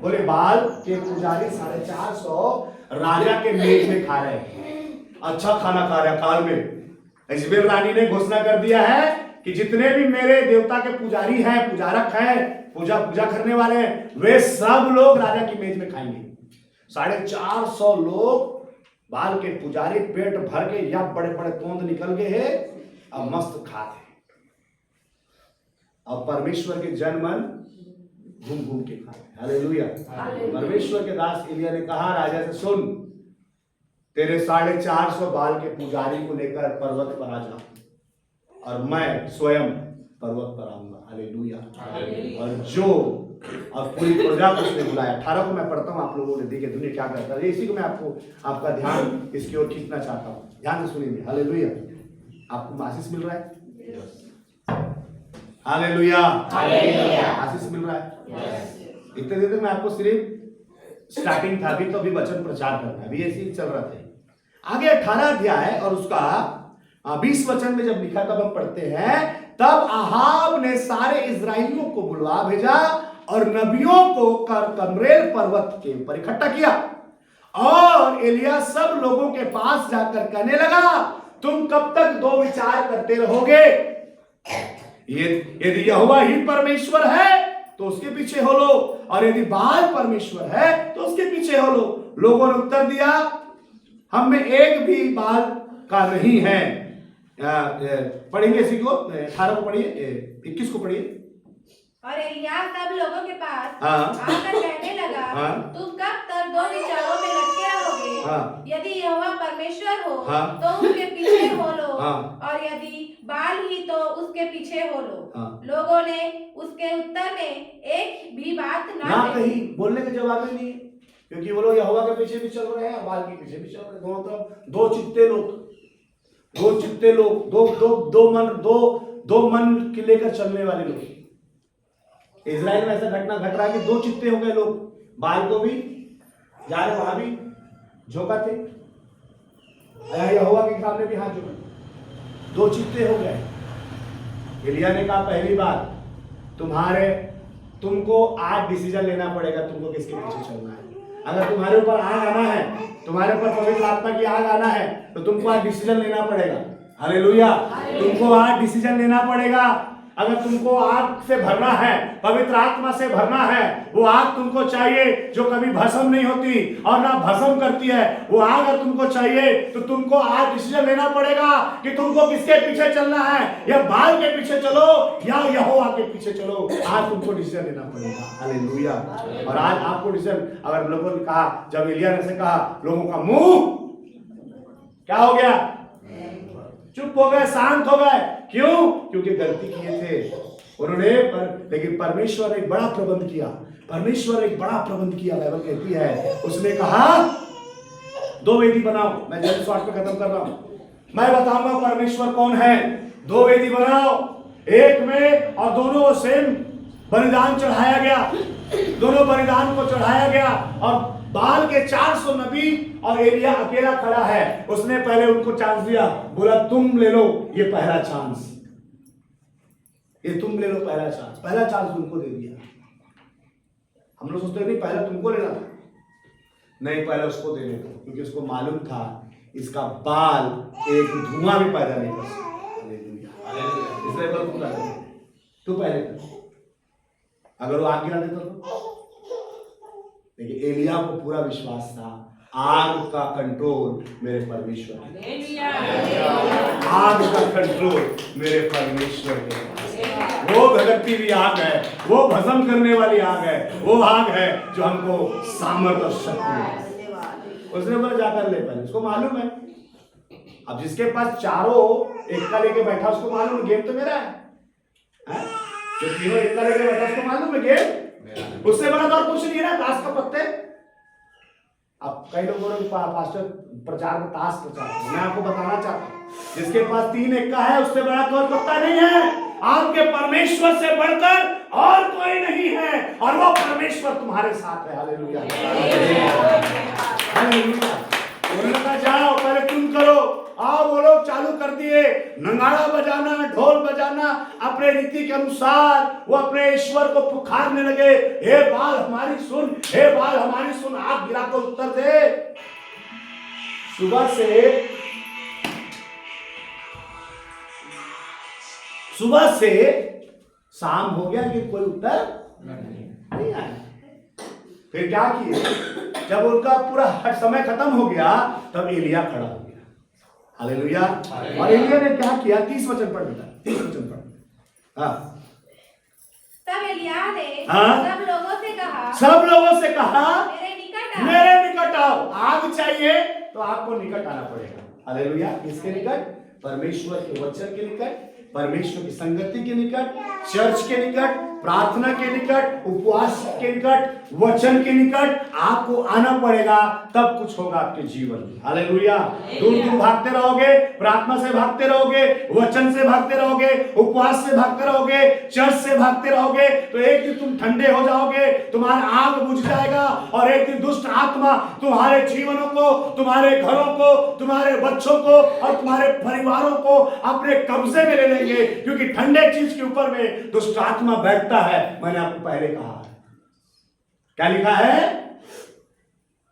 बोले बाल के पुजारी 450 राजा के मेज में खा रहे हैं, अच्छा खाना खा रहे हैं। काल में इजबेल रानी ने घोषणा कर दिया है कि जितने भी मेरे देवता के पुजारी हैं, पुजारक हैं, पूजा करने वाले हैं, वे सब लोग राजा की मेज में खाएंगे। 450 लोग बाल के पुजारी पेट भर के या बड़े बड़े तोंद निकल गए हैं, अब मस्त खाते। अब परमेश्वर के जन मन घूम घूम के खाते। हालेलुया। परमेश्वर के दास एलिया ने कहा राजा से सुन, तेरे 450 बाल के पुजारी को लेकर पर्वत पर आ जा और मैं स्वयं पर्वत पर आऊंगा। हालेलुया। और जो और पूरी प्रजा को उसने बुलाया। 18 को मैं पढ़ता हूं, आप लोगों ने देखे दुनिया क्या करता है, इसी को मैं आपका ध्यान इसकी ओर खींचना चाहता हूं। ध्यान से सुनिए। हालेलुया। आपको आशीष मिल रहा है? हालेलुया, आशीष मिल रहा है। इतने देर तक मैं आपको सिर्फ स्टार्टिंग था, अभी तो अभी वचन प्रचार करना है, अभी ऐसे ही चल रहा था। आगे 18 अध्याय और उसका 20 वचन में जब लिखा तब हम पढ़ते हैं, तब आहाब ने सारे इजराइलियों को बुलवा भेजा और नबियों को कर्मेल पर्वत के ऊपर इकट्ठा किया। और एलिया सब लोगों के पास जाकर कहने लगा, तुम कब तक दो विचार करते रहोगे? ये यदि यहोवा ही परमेश्वर है तो उसके पीछे हो लो, और यदि बाल परमेश्वर है तो उसके पीछे हो लो। लोगों ने उत्तर दिया, हम में एक भी बाल का नहीं है। पढ़ेंगे इसी को, 18 को पढ़िए, 21 को पढ़िए। और एलिय्याह सब लोगों के पास हाँ। आकर कहने लगा, हाँ। तुम कब तक दो विचारों में लटके रहोगे? हाँ। यदि यहोवा परमेश्वर हो हाँ। तो उसके पीछे हो लो, हाँ। और यदि बाल ही तो उसके पीछे हो लो। हाँ। लोगों ने उसके उत्तर में एक भी बात ना कही, बोलने का जवाब ही नहीं है, क्योंकि वो लोग यहोवा के पीछे भी चल रहे हैं, बाल के पीछे भी चल रहे हैं। दोनों तरफ दो चित्ते लोग, दो मन के लेकर चलने वाले लोग। इजराइल में ऐसा घटना घट रहा है कि दो चित्ते हो गए लोग, बाल को भी जा रहे, वहां भी झोंका थे, यहोवा के सामने भी हाथ झोंका, दो चित्ते हो गए। एलिय्याह ने कहा, पहली बात, तुमको आज डिसीजन लेना पड़ेगा, तुमको किसके पीछे चलना है। अगर तुम्हारे ऊपर आग आना है, तुम्हारे ऊपर पवित्र आत्मा की आग आना है, तो तुमको आज डिसीजन लेना पड़ेगा। हालेलुया। तुमको आज डिसीजन लेना पड़ेगा। अगर तुमको आग से भरना है, पवित्र आत्मा से भरना है, वो आग तुमको चाहिए जो कभी भस्म नहीं होती और ना भस्म करती है, वो आग अगर तुमको चाहिए तो तुमको आज डिसीजन लेना पड़ेगा कि तुमको किसके पीछे चलना है, या बाल के पीछे चलो या यहोवा के पीछे चलो। आज तुमको डिसीजन लेना पड़ेगा। हालेलुया। और आज आपको डिसीजन, अगर लोगों ने कहा, जब एलिय्याह ने से कहा, लोगों का मुंह क्या हो गया? चुप हो गए, शांत हो गए। क्यों? क्योंकि गलती किए थे उन्होंने, लेकिन परमेश्वर ने एक बड़ा प्रबंध किया। बाइबल कहती है, उसने कहा, दो वेदी बनाओ। मैं जल्दी शॉर्ट पे खत्म कर रहा हूं, मैं बताऊंगा परमेश्वर कौन है। दो वेदी बनाओ, एक में, और दोनों सेम बलिदान चढ़ाया गया, दोनों बलिदान को चढ़ाया गया। और बाल के 400 नबी और एलिय्याह अकेला खड़ा है। उसने पहले उनको चांस दिया, बोला तुम ले लो ये पहला चांस, ये तुम ले लो पहला चांस उनको दे दिया। हम लोग सोचते नहीं पहला तुमको लेना था, नहीं, पहले उसको देने दो, क्योंकि उसको मालूम था इसका बाल एक धुआं भी पैदा नहीं कर सकता। इसलिए तू पहले कर, अगर वो आग गिरा देता तो। लेकिन एलिय्याह को पूरा विश्वास था, आग का कंट्रोल मेरे परमेश्वर के, आग का कंट्रोल मेरे परमेश्वर के। वो भगती हुई आग है, वो भस्म करने वाली आग है, वो आग है जो हमको सामर्थ और शक्ति देती। उसने बोला जाकर ले, पहले उसको मालूम है। अब जिसके पास चारों एक्का लेके बैठा, उसको मालूम है गेम तो मेरा है, जो तीनों एक्का लेके बैठा उसको मालूम है गेम उससे बड़ा तो कुछ नहीं है ना, ताश का पत्ते। अब कई लोगों ने पास्टर प्रचार में ताश प्रचार, मैं आपको बताना चाहता हूं, जिसके पास 3 एक्का है उससे बड़ा कोई पत्ता नहीं है। आपके परमेश्वर से बढ़कर और कोई नहीं है, और वो परमेश्वर तुम्हारे साथ है। हालेलुया। हालेलुया। उन्होंने कहा जाओ पहले तुम करो। आओ, वो लोग चालू कर दिए नगाड़ा बजाना, ढोल बजाना, अपने रीति के अनुसार वो अपने ईश्वर को पुकारने लगे, हे बाल हमारी सुन, हे बाल हमारी सुन। आग गिरा कर उत्तर दे। सुबह से शाम हो गया कि कोई उत्तर नहीं आया। फिर क्या किए, जब उनका पूरा समय खत्म हो गया तब एलिय्याह खड़ा हो गया। हालेलुया। और एलिय्याह ने क्या किया, 30 वचन पढ़ बेटा, 30 वचन पढ़। हाँ, तब एलिय्याह ने हाँ? सब लोगों से कहा मेरे निकट आओ। आग चाहिए तो आपको निकट आना पड़ेगा। हालेलुया। किसके निकट? परमेश्वर के वचन के निकट, परमेश्वर की संगति के निकट, चर्च के निकट, प्रार्थना के निकट, उपवास के निकट, वचन के निकट आपको आना पड़ेगा, तब कुछ होगा आपके जीवन में। हालेलुया। दूर भागते रहोगे, प्रार्थना से भागते रहोगे, वचन से भागते रहोगे, उपवास से भागते रहोगे, चर्च से भागते रहोगे, तो एक दिन तुम ठंडे हो जाओगे, तुम्हारा आग बुझ जाएगा, और एक दिन दुष्ट आत्मा तुम्हारे जीवनों को, तुम्हारे घरों को, तुम्हारे बच्चों को और तुम्हारे परिवारों को अपने कब्जे में ले लेंगे, क्योंकि ठंडे चीज के ऊपर में दुष्ट आत्मा बैठता है। मैंने आपको पहले कहा, क्या लिखा है?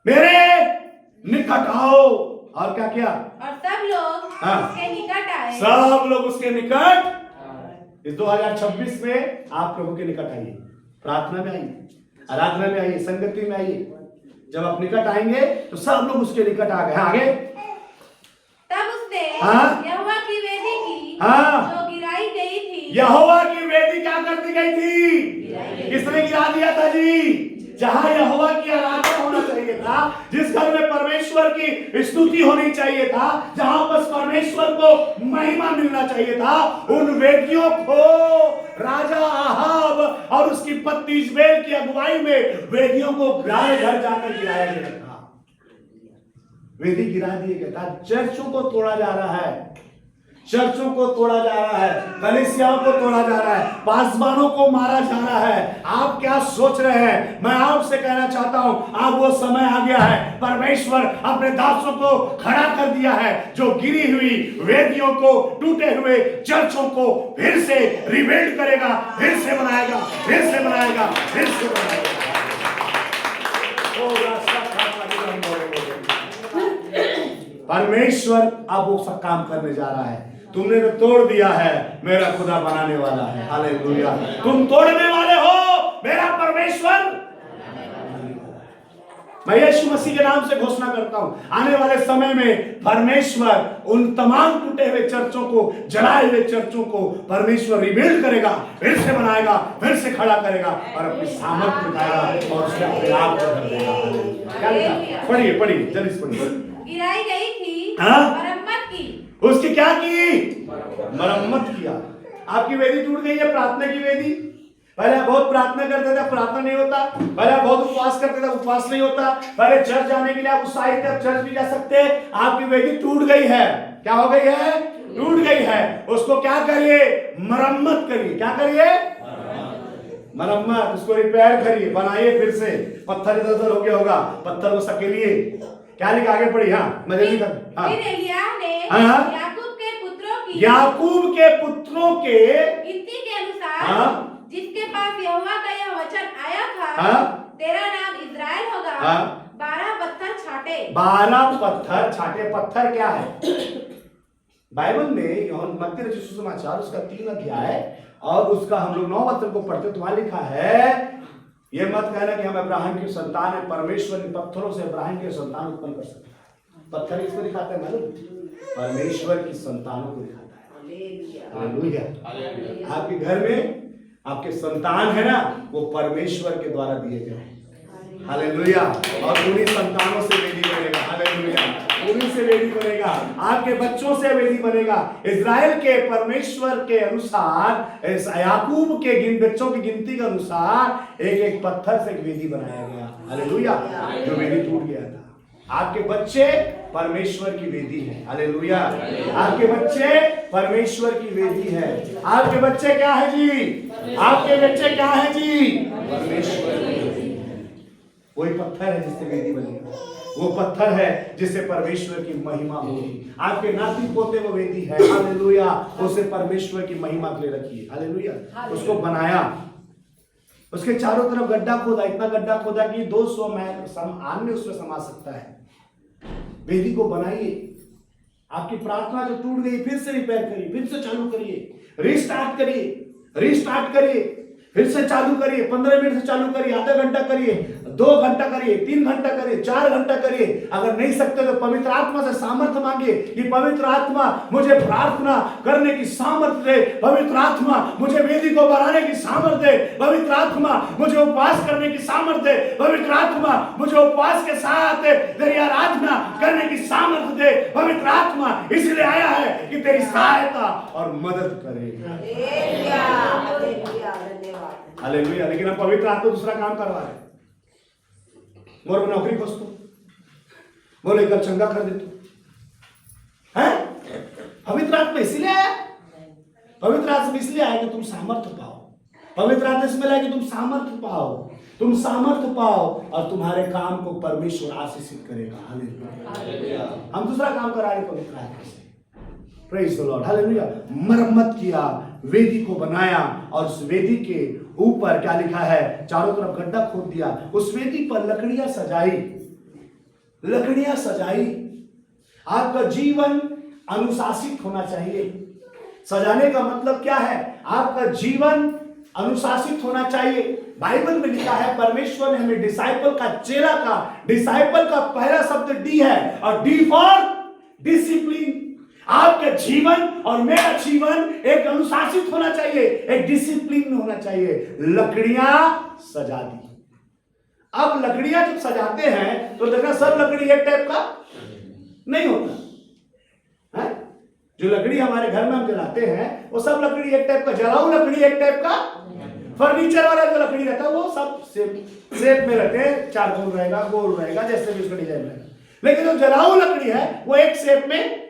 मेरे निकट आओ। और क्या किया? और सब लोग उसके निकट आए। सब लोग उसके निकट, इस 2026 में आप प्रभु के निकट आइए, प्रार्थना में आइए, आराधना में आइए, संगति में आइए। जब आप निकट आएंगे तो सब लोग उसके निकट आ गए। आगे तब उसने हाँ? यहोवा की वेदी की हाँ? जो गिराई गई थी, यहोवा की वेदी क्या कर दी गई थी? किसने गिरा दिया था जी? जहां यहोवा की आराधना होना चाहिए था, जिस घर में परमेश्वर की स्तुति होनी चाहिए था, जहां बस परमेश्वर को महिमा मिलना चाहिए था, उन वेदियों को राजा आहाब और उसकी पत्नी इजबेल की अगुवाई में वेदियों को घर घर जाकर गिराया गया था। वेदी गिरा दिया गया था। चर्चों को तोड़ा जा रहा है, चर्चों को तोड़ा जा रहा है, कलीसियाओं को तोड़ा जा रहा है, पासवानों को मारा जा रहा है। आप क्या सोच रहे हैं? मैं आपसे कहना चाहता हूं, अब वो समय आ गया है, परमेश्वर अपने दासों को खड़ा कर दिया है, जो गिरी हुई वेदियों को, टूटे हुए चर्चों को फिर से रिबिल्ड करेगा, फिर से बनाएगा, फिर से बनाएगा, फिर से बनाएगा। परमेश्वर अब वो सब काम करने जा रहा है। तुमने तो तोड़ दिया है, मेरा खुदा बनाने वाला है। हालेलुया। तुम तोड़ने वाले हो, मेरा परमेश्वर। मैं यीशु मसीह के नाम से घोषणा करता हूं, आने वाले समय में परमेश्वर उन तमाम टूटे हुए चर्चों को, जलाए हुए चर्चों को परमेश्वर रिबिल्ड करेगा, फिर से बनाएगा, फिर से खड़ा करेगा और अपनी सामर्थ दिखाएगा और उसके अपने आप को कर देगा। क्या लिखा? पढ़िए पढ़िए, जल्दी से पढ़िए। गिराई गई थी, हाँ? मरम्मत की। उसकी क्या की? मरम्मत किया। आपकी वेदी टूट गई है, प्रार्थना की वेदी। पहले आप बहुत प्रार्थना करते थे, प्रार्थना नहीं होता। पहले आप बहुत उपवास करते थे, उपवास नहीं होता। पहले चर्च जाने के लिए आप उत्साहित थे, अब चर्च भी जा सकते। आपकी वेदी टूट गई है। क्या हो गई है? टूट गई है। उसको क्या करिए? मरम्मत करिए। क्या करिए? मरम्मत। उसको रिपेयर करिए, बनाइए फिर से। पत्थर इधर उधर हो गया होगा, पत्थर को सकेलिए। क्या लिखा? आगे पढ़िए। हाँ, मैं जल्दी कर। हाँ, फिर एलिय्याह ने हाँ? याकूब के पुत्रों की गिनती के अनुसार, हाँ? जिसके पास यहोवा का यह वचन आया था, हाँ? तेरा नाम इज़राइल होगा, हाँ? 12 पत्थर छाटे। 12 पत्थर छाटे। पत्थर क्या है? बाइबल में मत्ती रचित सुसमाचार उसका 3 अध्याय और उसका हम लोग 9 वचन को पढ़ते तो वहां लिखा है, ये मत कहना कि हम इब्राहिम की संतान है, परमेश्वर इन पत्थरों से इब्राहिम की संतान उत्पन्न कर सकते हैं। पत्थर इसको दिखाते हैं मालूम? परमेश्वर की संतानों को दिखाता है। हालेलुया। आपके घर में आपके संतान है ना, वो परमेश्वर के द्वारा दिए गए हैं। हालेलुया। और उन्हीं संतानों से वेदी बनेगा। हालेलुया। उन्हीं से वेदी बनेगा, आपके बच्चों से वेदी बनेगा। इज़राइल के परमेश्वर के अनुसार, याकूब के बच्चों की गिनती के अनुसार एक एक पत्थर से एक वेदी बनाया गया। हालेलुया। जो वेदी टूट गया था। आपके बच्चे परमेश्वर की वेदी है। हालेलुया। आपके बच्चे परमेश्वर की वेदी है। आपके बच्चे क्या है जी? आपके बच्चे क्या है जी? परमेश्वर की वेदी है। वही पत्थर है जिससे वेदी बनेगा। वो पत्थर है जिससे परमेश्वर की महिमा होगी। आपके नाती पोते वो वेदी है। हालेलुया। उसे परमेश्वर की महिमा के लिए रखिए। हालेलुया। उसको बनाया, उसके चारों तरफ गड्ढा खोदा, इतना गड्ढा खोदा कि 200 आदमी उसमें समा सकता है। वेदी को बनाइए। आपकी प्रार्थना जो टूट गई फिर से रिपेयर करिए, फिर से चालू करिए, रिस्टार्ट करिए, रिस्टार्ट करिए, फिर से चालू करिए। 15 मिनट से चालू करिए, आधा घंटा करिए, 2 घंटा करिए, 3 घंटा करिए, 4 घंटा करिए। अगर नहीं सकते तो पवित्र आत्मा से सामर्थ्य मांगिए कि पवित्र आत्मा मुझे प्रार्थना करने की सामर्थ्य दे, पवित्र आत्मा मुझे वेदी को बढ़ाने की सामर्थ्य दे, पवित्र आत्मा मुझे उपवास करने की सामर्थ्य दे, पवित्र आत्मा मुझे उपवास के साथ तेरी आराधना करने की सामर्थ्य दे। पवित्र आत्मा इसलिए आया है कि तेरी सहायता और मदद करे। हालेलुया। लेकिन हम पवित्र आत्मा दूसरा काम करवा रहे हैं। मोर नौकरी खोज तू, बोले कल चंगा कर दे तू है। पवित्र आत्मा इसलिए आया, पवित्र आत्मा इसलिए आया कि तुम सामर्थ्य पाओ। पवित्र आत्मा इसमें लाया कि तुम सामर्थ्य पाओ, तुम सामर्थ्य पाओ और तुम्हारे काम को परमेश्वर आशीषित करेगा। हालेलुया। हम दूसरा काम करा रहे पवित्र आत्मा से। Praise the Lord. हालेलुया। मरम्मत किया, वेदी को बनाया और उस वेदी के ऊपर क्या लिखा है? चारों तरफ गड्ढा खोद दिया, उस वेदी पर लकड़ियां सजाई, लकड़ियां सजाई। आपका जीवन अनुशासित होना चाहिए, सजाने का मतलब क्या है? आपका जीवन अनुशासित होना चाहिए। बाइबल में लिखा है परमेश्वर ने हमें डिसाइपल का, चेला का, डिसाइपल का पहला शब्द डी है और डी फॉर डिसिप्लिन। आपका जीवन और मेरा जीवन एक अनुशासित होना चाहिए, एक डिसिप्लिन में होना चाहिए। लकड़ियां सजा दी। अब लकड़ियां जब सजाते हैं तो देखना सब लकड़ी एक टाइप का नहीं होता है। जो लकड़ी हमारे घर में हम जलाते हैं वो सब लकड़ी एक टाइप का, जलाऊ लकड़ी एक टाइप का, फर्नीचर वाला जो लकड़ी रहता है वो सब शेप में रहते हैं, चारकोल रहेगा, गोल रहेगा, जैसे भी उसका डिजाइन रहेगा। लेकिन जो जलाऊ लकड़ी है वो एक शेप में,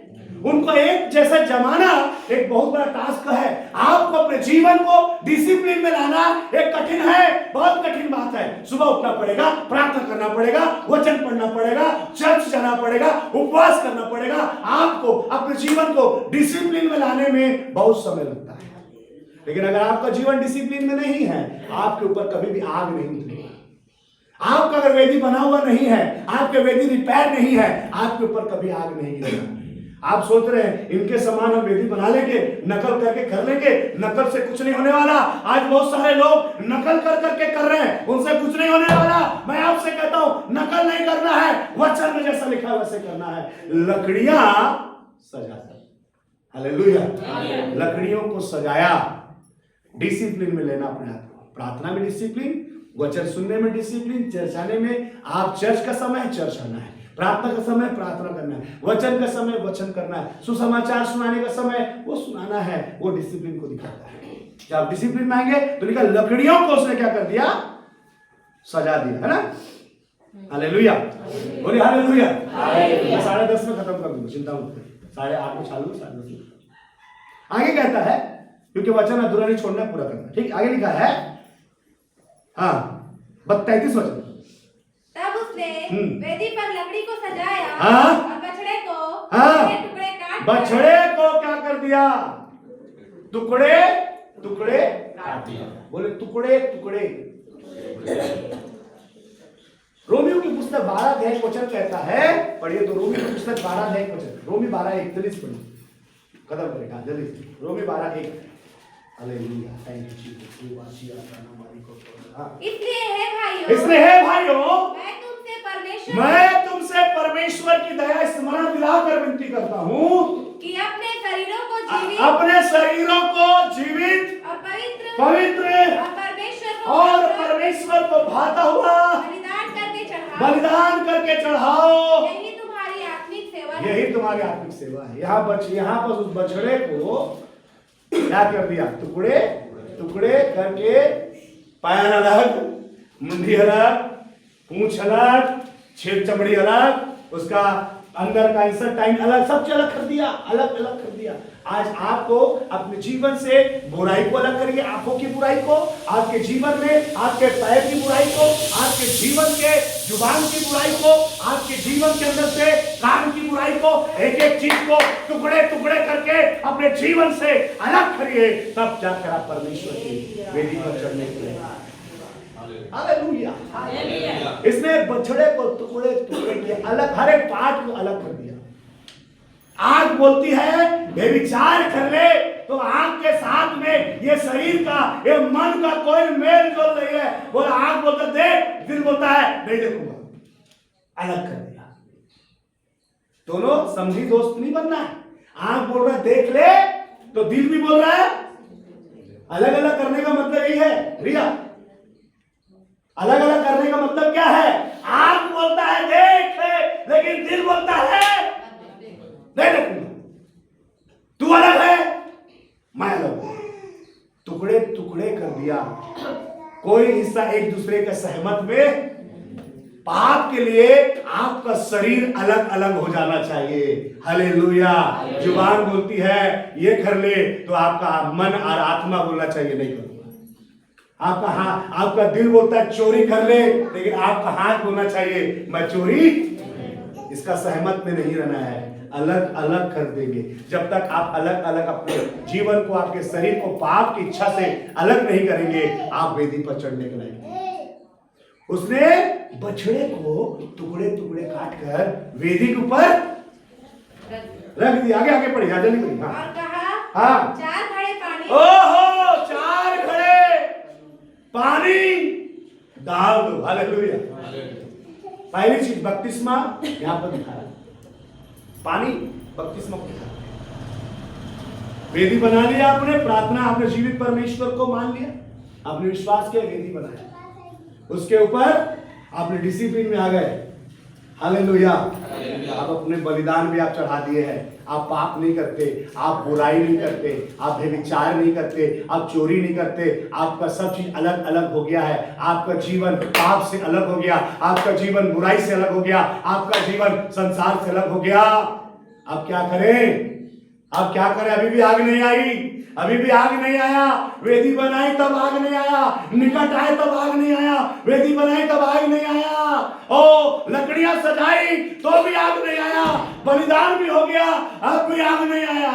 उनको एक जैसा जमाना एक बहुत बड़ा टास्क है। आपको अपने जीवन को डिसिप्लिन में लाना एक कठिन है, बहुत कठिन बात है। सुबह उठना पड़ेगा, प्रार्थना करना पड़ेगा, वचन पढ़ना पड़ेगा, चर्च जाना पड़ेगा, उपवास करना पड़ेगा। आपको अपने जीवन को डिसिप्लिन में लाने में बहुत समय लगता है। लेकिन अगर आपका जीवन डिसिप्लिन में नहीं है, आपके ऊपर कभी भी आग नहीं उठेगी। आपका अगर वेदी बना हुआ नहीं है, आपके वेदी रिपेयर नहीं है, आपके ऊपर कभी आग नहीं गिरेगा। आप सोच रहे हैं इनके समान हम वेदी बना लेंगे, नकल करके कर लेंगे, नकल से कुछ नहीं होने वाला। आज बहुत सारे लोग नकल कर करके कर रहे हैं, उनसे कुछ नहीं होने वाला। मैं आपसे कहता हूं नकल नहीं करना है, वचन में जैसा लिखा है वैसे करना है। लकड़ियां सजाती, हालेलुया। लकड़ियों को सजाया, डिसिप्लिन में लेना अपने आप को। प्रार्थना में डिसिप्लिन, वचन सुनने में डिसिप्लिन, चर्च आने में, आप चर्च का समय चर्च आना है, प्रार्थना का समय प्रार्थना करना है, वचन का समय वचन करना है, सुसमाचार सुनाने का समय वो सुनाना है। वो डिसिप्लिन को दिखाता है। जब आप डिसिप्लिन में आएंगे तो लिखा लकड़ियों को उसने क्या कर दिया? सजा दिया, है ना। हालेलुया, बोलिए हालेलुया। मैं 10:30 में खत्म कर दूंगा, चिंता मत करिए। 8:30 में चालू, 10:30 आगे कहता है, क्योंकि वचन अधूरा नहीं छोड़ना, पूरा करना। ठीक, आगे लिखा है, हाँ 33 वचन। तब उसने वेदी पर लकड़ी को सजाया हाँ? और बछड़े को हाँ? टुकड़े काट बछड़े को क्या कर दिया? टुकड़े टुकड़े काट दिया। बोले टुकड़े टुकड़े। रोमियो की पुस्तक 12:1 कहता है, पढ़िए तो रोमियो की पुस्तक 12:1, रोमी 12:41 पढ़िए, खत्म करेगा जल्दी। रोमी 12:1। Hallelujah, thank you Jesus. इसलिए हे भाइयों मैं तुमसे परमेश्वर की दया स्मरण दिलाकर विनती करता हूँ कि अपने शरीरों को जीवित और पवित्र और परमेश्वर को भाता हुआ बलिदान करके चढ़ाओ। यही तुम्हारी आत्मिक सेवा है। यहाँ पर उस बछड़े को क्या कर दिया? टुकड़े टुकड़े करके, पैर अलग, मुंडी अलग, पूंछ अलग, छेद चमड़ी अलग, उसका अंदर का इंसेटाइन अलग, सब चीज अलग कर दिया, अलग अलग कर दिया। आज आपको अपने जीवन से बुराई को अलग करिए, आंखों की बुराई को, आपके जीवन में आपके पैर की बुराई को, आपके जीवन के जुबान की बुराई को, आपके जीवन के अंदर से कान की बुराई को, एक एक चीज को टुकड़े टुकड़े करके अपने जीवन से अलग करिए, तब जाकर आप परमेश्वर की वेदी पर चढ़ने के लिए। हालेलुया। इसने बछड़े को टुकड़े टुकड़े किए, अलग, हर एक पार्ट को अलग कर दिया। आग बोलती है व्यभिचार कर ले, तो आग के साथ में ये शरीर का, ये मन का कोई मेल जोल नहीं है। बोला, आग बोलता देख, दिल बोलता है नहीं देखूंगा, अलग कर दिया। दोनों समझी दोस्त नहीं बनना है। आग बोल रहा है देख ले, तो दिल भी बोल रहा है। अलग अलग करने का मतलब यही है रिया। अलग अलग करने का मतलब क्या है? आग बोलता है देख ले, लेकिन दिल बोलता है नहीं देखूंगा। तू अलग है, मैं अलग हूं। टुकड़े टुकड़े कर दिया, कोई हिस्सा एक दूसरे के सहमत में। पाप के लिए आपका शरीर अलग अलग हो जाना चाहिए। हालेलुया। जुबान बोलती है ये कर ले, तो आपका मन और आत्मा बोलना चाहिए नहीं करूंगा। आपका हाथ, आपका दिल बोलता है चोरी कर ले, लेकिन आपका हाथ बोलना चाहिए मैं चोरी, इसका सहमत में नहीं रहना है। अलग अलग कर देंगे। जब तक आप अलग अलग अपने जीवन को, आपके शरीर को पाप की इच्छा से अलग नहीं करेंगे, आप वेदी पर चढ़ने के लायक। उसने बछड़े को टुकड़े टुकड़े काट कर वेदी के ऊपर रख दिया। आगे आगे पढ़िए, जल्दी पढ़िए। और कहा हाँ। 4 घड़े पानी ओहो 4 घड़े पानी डाल दो। हालेलुया। पहली चीज बपतिस्मा यहां पर दिखा रहा है, पानी बपतिस्मा को दिखा रहा है। वेदी बना लिया आपने, प्रार्थना आपने जीवित परमेश्वर को मान लिया, आपने विश्वास किया, वेदी बनाया, उसके ऊपर आपने डिसिप्लिन में आ गए। हालेलुया। आप अपने बलिदान भी आप चढ़ा दिए हैं, आप पाप नहीं करते, आप बुराई नहीं करते, आप व्यभिचार नहीं करते, आप चोरी नहीं करते, आपका सब चीज अलग अलग हो गया है। आपका जीवन पाप से अलग हो गया, आपका जीवन बुराई से अलग हो गया, आपका जीवन संसार से अलग हो गया। अब क्या करें? अब क्या करें? अभी भी आग नहीं आई, अभी भी आग नहीं आया। वेदी बनाई तब आग नहीं आया, निकट आए तब आग नहीं आया, वेदी बनाई तब आग नहीं आया, ओ लकड़ियां सजाई तो भी आग नहीं आया, बलिदान भी हो गया, अब भी आग नहीं आया,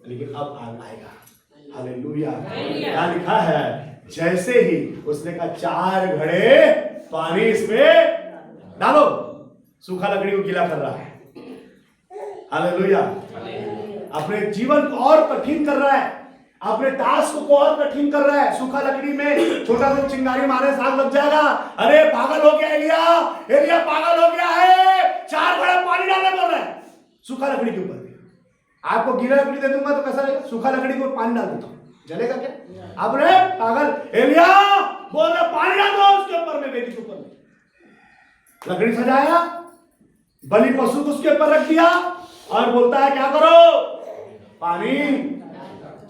लेकिन अब आग आएगा। हालेलुया। क्या लिखा है? जैसे ही उसने कहा 4 घड़े पानी इसमें डालो, सूखा लकड़ी को गीला कर रहा है। हालेलुया। अपने जीवन को और कठिन कर रहा है, अपने टास्क को और कठिन कर रहा है। सूखा लकड़ी में छोटा सा चिंगारी मारे से आग लग जाएगा। अरे पागल हो गया एलिया, एलिया पागल हो गया है, 4 घड़े पानी डालने बोल रहा है सूखा लकड़ी के ऊपर। आपको गीला लकड़ी दे दूंगा तो कैसा लगेगा? सूखा लकड़ी को पानी डाल देता हूं, जलेगा क्या? आप रे पागल एलिया बोल रहा पानी डाल दो उसके ऊपर में, वेदी के ऊपर में। लकड़ी सजाया, बलि पशु को उसके ऊपर रख दिया और बोलता है क्या करो? पानी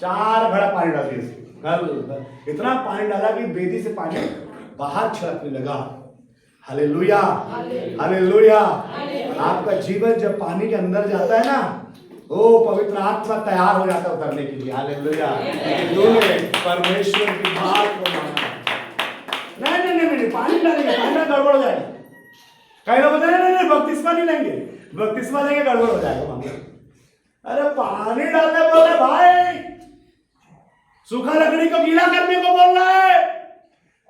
4 घड़ा पानी डाल दिया। इतना पानी डाला कि वेदी से पानी बाहर छिड़कने लगा। हालेलुया। हालेलुया। आपका जीवन जब पानी के अंदर जाता है ना, ओ पवित्र आत्मा तैयार हो जाता है उतरने के लिए। हालेलुया। परमेश्वर की बात को माना। नहीं, पानी डालेंगे, पानी में गड़बड़ हो जाएगा। कई लोग बोलते हैं नहीं बपतिस्मा नहीं लेंगे, बपतिस्मा लेंगे गड़बड़ हो जाएगा मामला। अरे पानी डालने बोल रहे भाई, सूखा लकड़ी को गीला करने को बोल रहा है।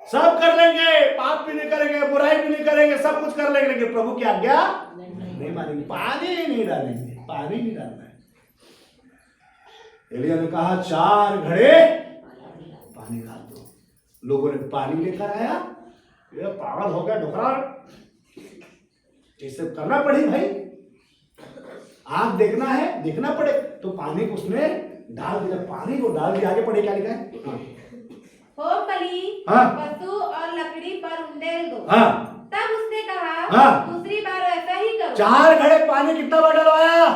सब कर लेंगे, पाप भी नहीं करेंगे, बुराई भी नहीं करेंगे, सब कुछ कर लेंगे, लेकिन प्रभु की आज्ञा नहीं मानेंगे, पानी नहीं डालेंगे, पानी नहीं डालना है। एलिया ने कहा 4 घड़े पानी डाल दो। लोगों ने पानी लेकर आया, ये पागल हो गया ढोकरा, ये सब करना पड़ी भाई, आग देखना है, देखना पड़े तो पानी को उसने डाल दिया। पानी को डाल दिया, आगे पढ़े क्या लिखा है? होम बलि पशु और लकड़ी पर उंडेल दो। तब उसने कहा दूसरी बार ऐसा ही करो। 4 घड़े पानी कितना बार डलवाया?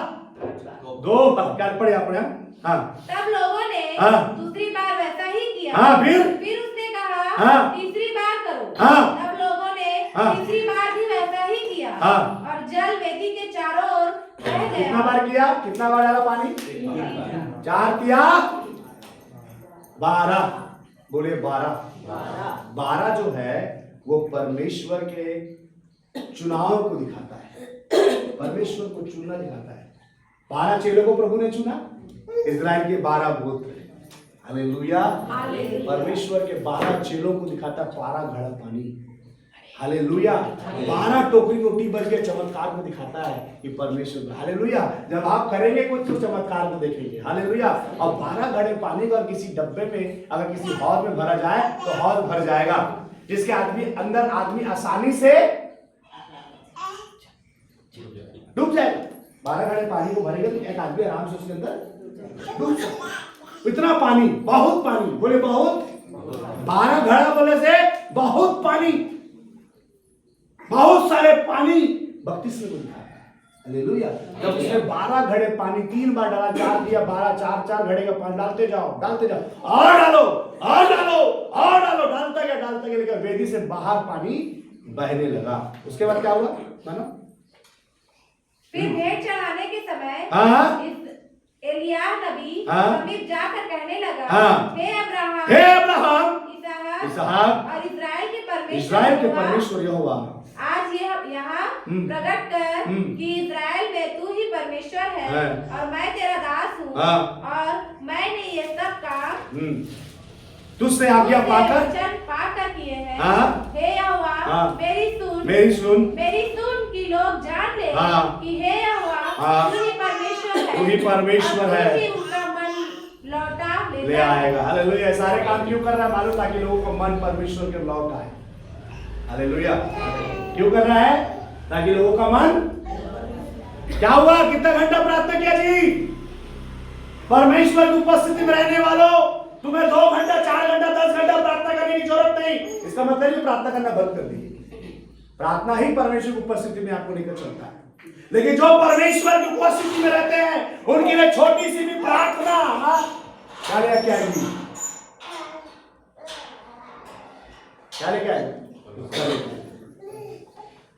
2 बार। क्या पढ़े आपने? तब लोगों ने दूसरी बार वैसा ही किया। फिर उसने कहा तीसरी बार करो। तब लोगों ने तीसरी बार भी वैसा ही किया और जल वेदी के चारों ओर बह गया। कितना बार किया? कितना बार डाला पानी? 4 किया 12। बोले 12 जो है वो परमेश्वर के चुनाव को दिखाता है, परमेश्वर को चुनना दिखाता है। 12 चेलों को प्रभु ने चुना, इजराइल के 12 गोत्र। हालेलुया। परमेश्वर के 12 चेलों को दिखाता है 12 घड़ा पानी। हालेलुया। 12 टोकरी रोटी भर के चमत्कार को दिखाता है कि परमेश्वर। हालेलुया। जब आप करेंगे कुछ तो चमत्कार को देखेंगे। हालेलुया। और 12 घड़े पानी को अगर किसी डब्बे में, अगर किसी हौद में भरा जाए तो हौद भर जाएगा, जिसके अंदर आदमी आसानी से डूब जाएगा। 12 घड़े पानी को भरेंगे तो एक आदमी आराम से उसके अंदर डूब जाएगा। इतना पानी, बहुत पानी। बोले बहुत। 12 घड़ा बोले से बहुत पानी, बहुत सारे पानी बपतिस्मे को दिखाया है। हालेलुया। जब उसने 12 घड़े पानी 3 बार डाला, 4 दिया, 12, 4 घड़े का पानी डालते जाओ और डालो और डालो और डालो, डालता गया लेकिन वेदी से बाहर पानी बहने लगा। उसके बाद क्या हुआ मानो? फिर भेंट चढ़ाने के समय एलिया नबी समीप जाकर कहने लगा, हे अब्राहम, इसहाक और इस्राएल के परमेश्वर यहोवा, आज यहाँ प्रकट कर कि इस्राएल में तू ही परमेश्वर है और मैं तेरा दास हूँ और मैंने ये सब काम तुझसे आज्ञा पाकर किए हैं। हे यहोवा मेरी सुन कि लोग जान ले कि हे यहोवा तू ही परमेश्वर है, तू ही परमेश्वर है, उनका मन आएगा। ले आएगा। हालेलुया। सारे काम क्यों कर रहा है मालूम? ताकि लोगों को मन परमेश्वर के लौट आए। हालेलुया। क्यों कर रहा है? ताकि लोगों का मन। क्या हुआ? कितना घंटा प्रार्थना किया जी? परमेश्वर की उपस्थिति में रहने वालों, तुम्हें 2 घंटा, 4 घंटा, 10 घंटा प्रार्थना करने की जरूरत नहीं। इसका मतलब ये प्रार्थना करना बंद कर दीजिए। प्रार्थना ही परमेश्वर की उपस्थिति में आपको लेकर चलता है। लेकिन जो परमेश्वर की उपस्थिति में रहते हैं उनके लिए छोटी सी भी प्रार्थना क्या लेके आएगी? क्या लेके आएगी?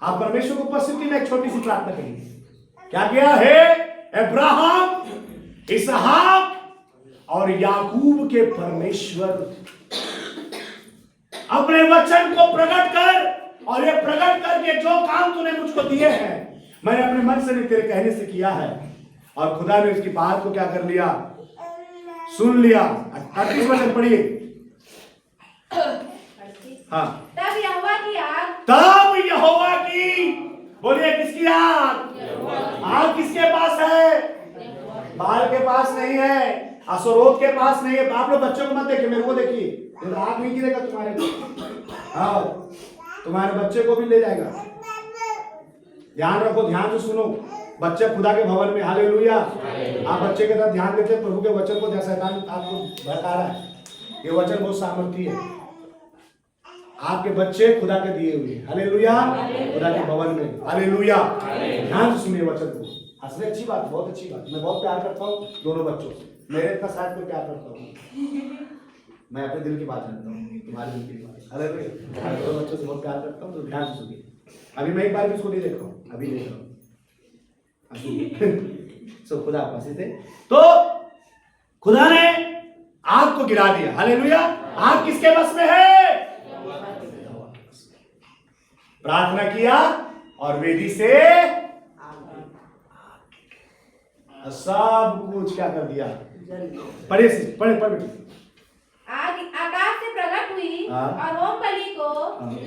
आप परमेश्वर की उपस्थिति में एक छोटी सी प्रार्थना करिए। क्या किया? हे अब्राहम, इसहाक और याकूब के परमेश्वर, अपने वचन को प्रकट कर, और ये प्रकट करके जो काम तूने मुझको दिए हैं मैंने अपने मन से नहीं तेरे कहने से किया है। और खुदा ने उसकी बात को क्या कर लिया? सुन लिया। 38 वचन पढ़िए। हाँ। तब यहोवा की आग, तब यहोवा की, बोलिए किसकी आग? आग किसके पास है? बाल के पास नहीं है, असरोत के पास नहीं है। आप लोग बच्चों को मत देखिए, मेरे को देखिए। आग नहीं गिरेगा तुम्हारे को। हाँ, तुम्हारे बच्चे को भी ले जाएगा। ध्यान रखो, ध्यान से सुनो। बच्चे खुदा के भवन में। हालेलुया। आप बच्चे के साथ ध्यान देते प्रभु के वचन को, जैसा शैतान आपको भड़का रहा है। ये वचन बहुत सामर्थी है। आपके बच्चे खुदा के दिए हुए। हालेलुया। खुदा के भवन में। हालेलुया। ध्यान से सुनिए वचन को। हंसने अच्छी बात, बहुत अच्छी बात। मैं बहुत प्यार करता हूँ दोनों बच्चों से। मेरे इतना शायद कोई प्यार करता हूँ। मैं अपने दिल की बात जानता हूँ, तुम्हारे दिल की बात। हालेलुया। दोनों बच्चों से बहुत प्यार करता हूँ, तो ध्यान से सुनिए। अभी मैं एक बार भी उसको नहीं देख रहा हूँ, अभी देख रहा हूँ। सो खुदा पास थे, तो खुदा ने आग को गिरा दिया। हालेलुया। आग किसके बस में है? प्रार्थना किया और वेदी से सब कुछ क्या कर दिया? पढ़िए, पढ़े पढ़े। आग आकाश से प्रकट हुई और होम बलि को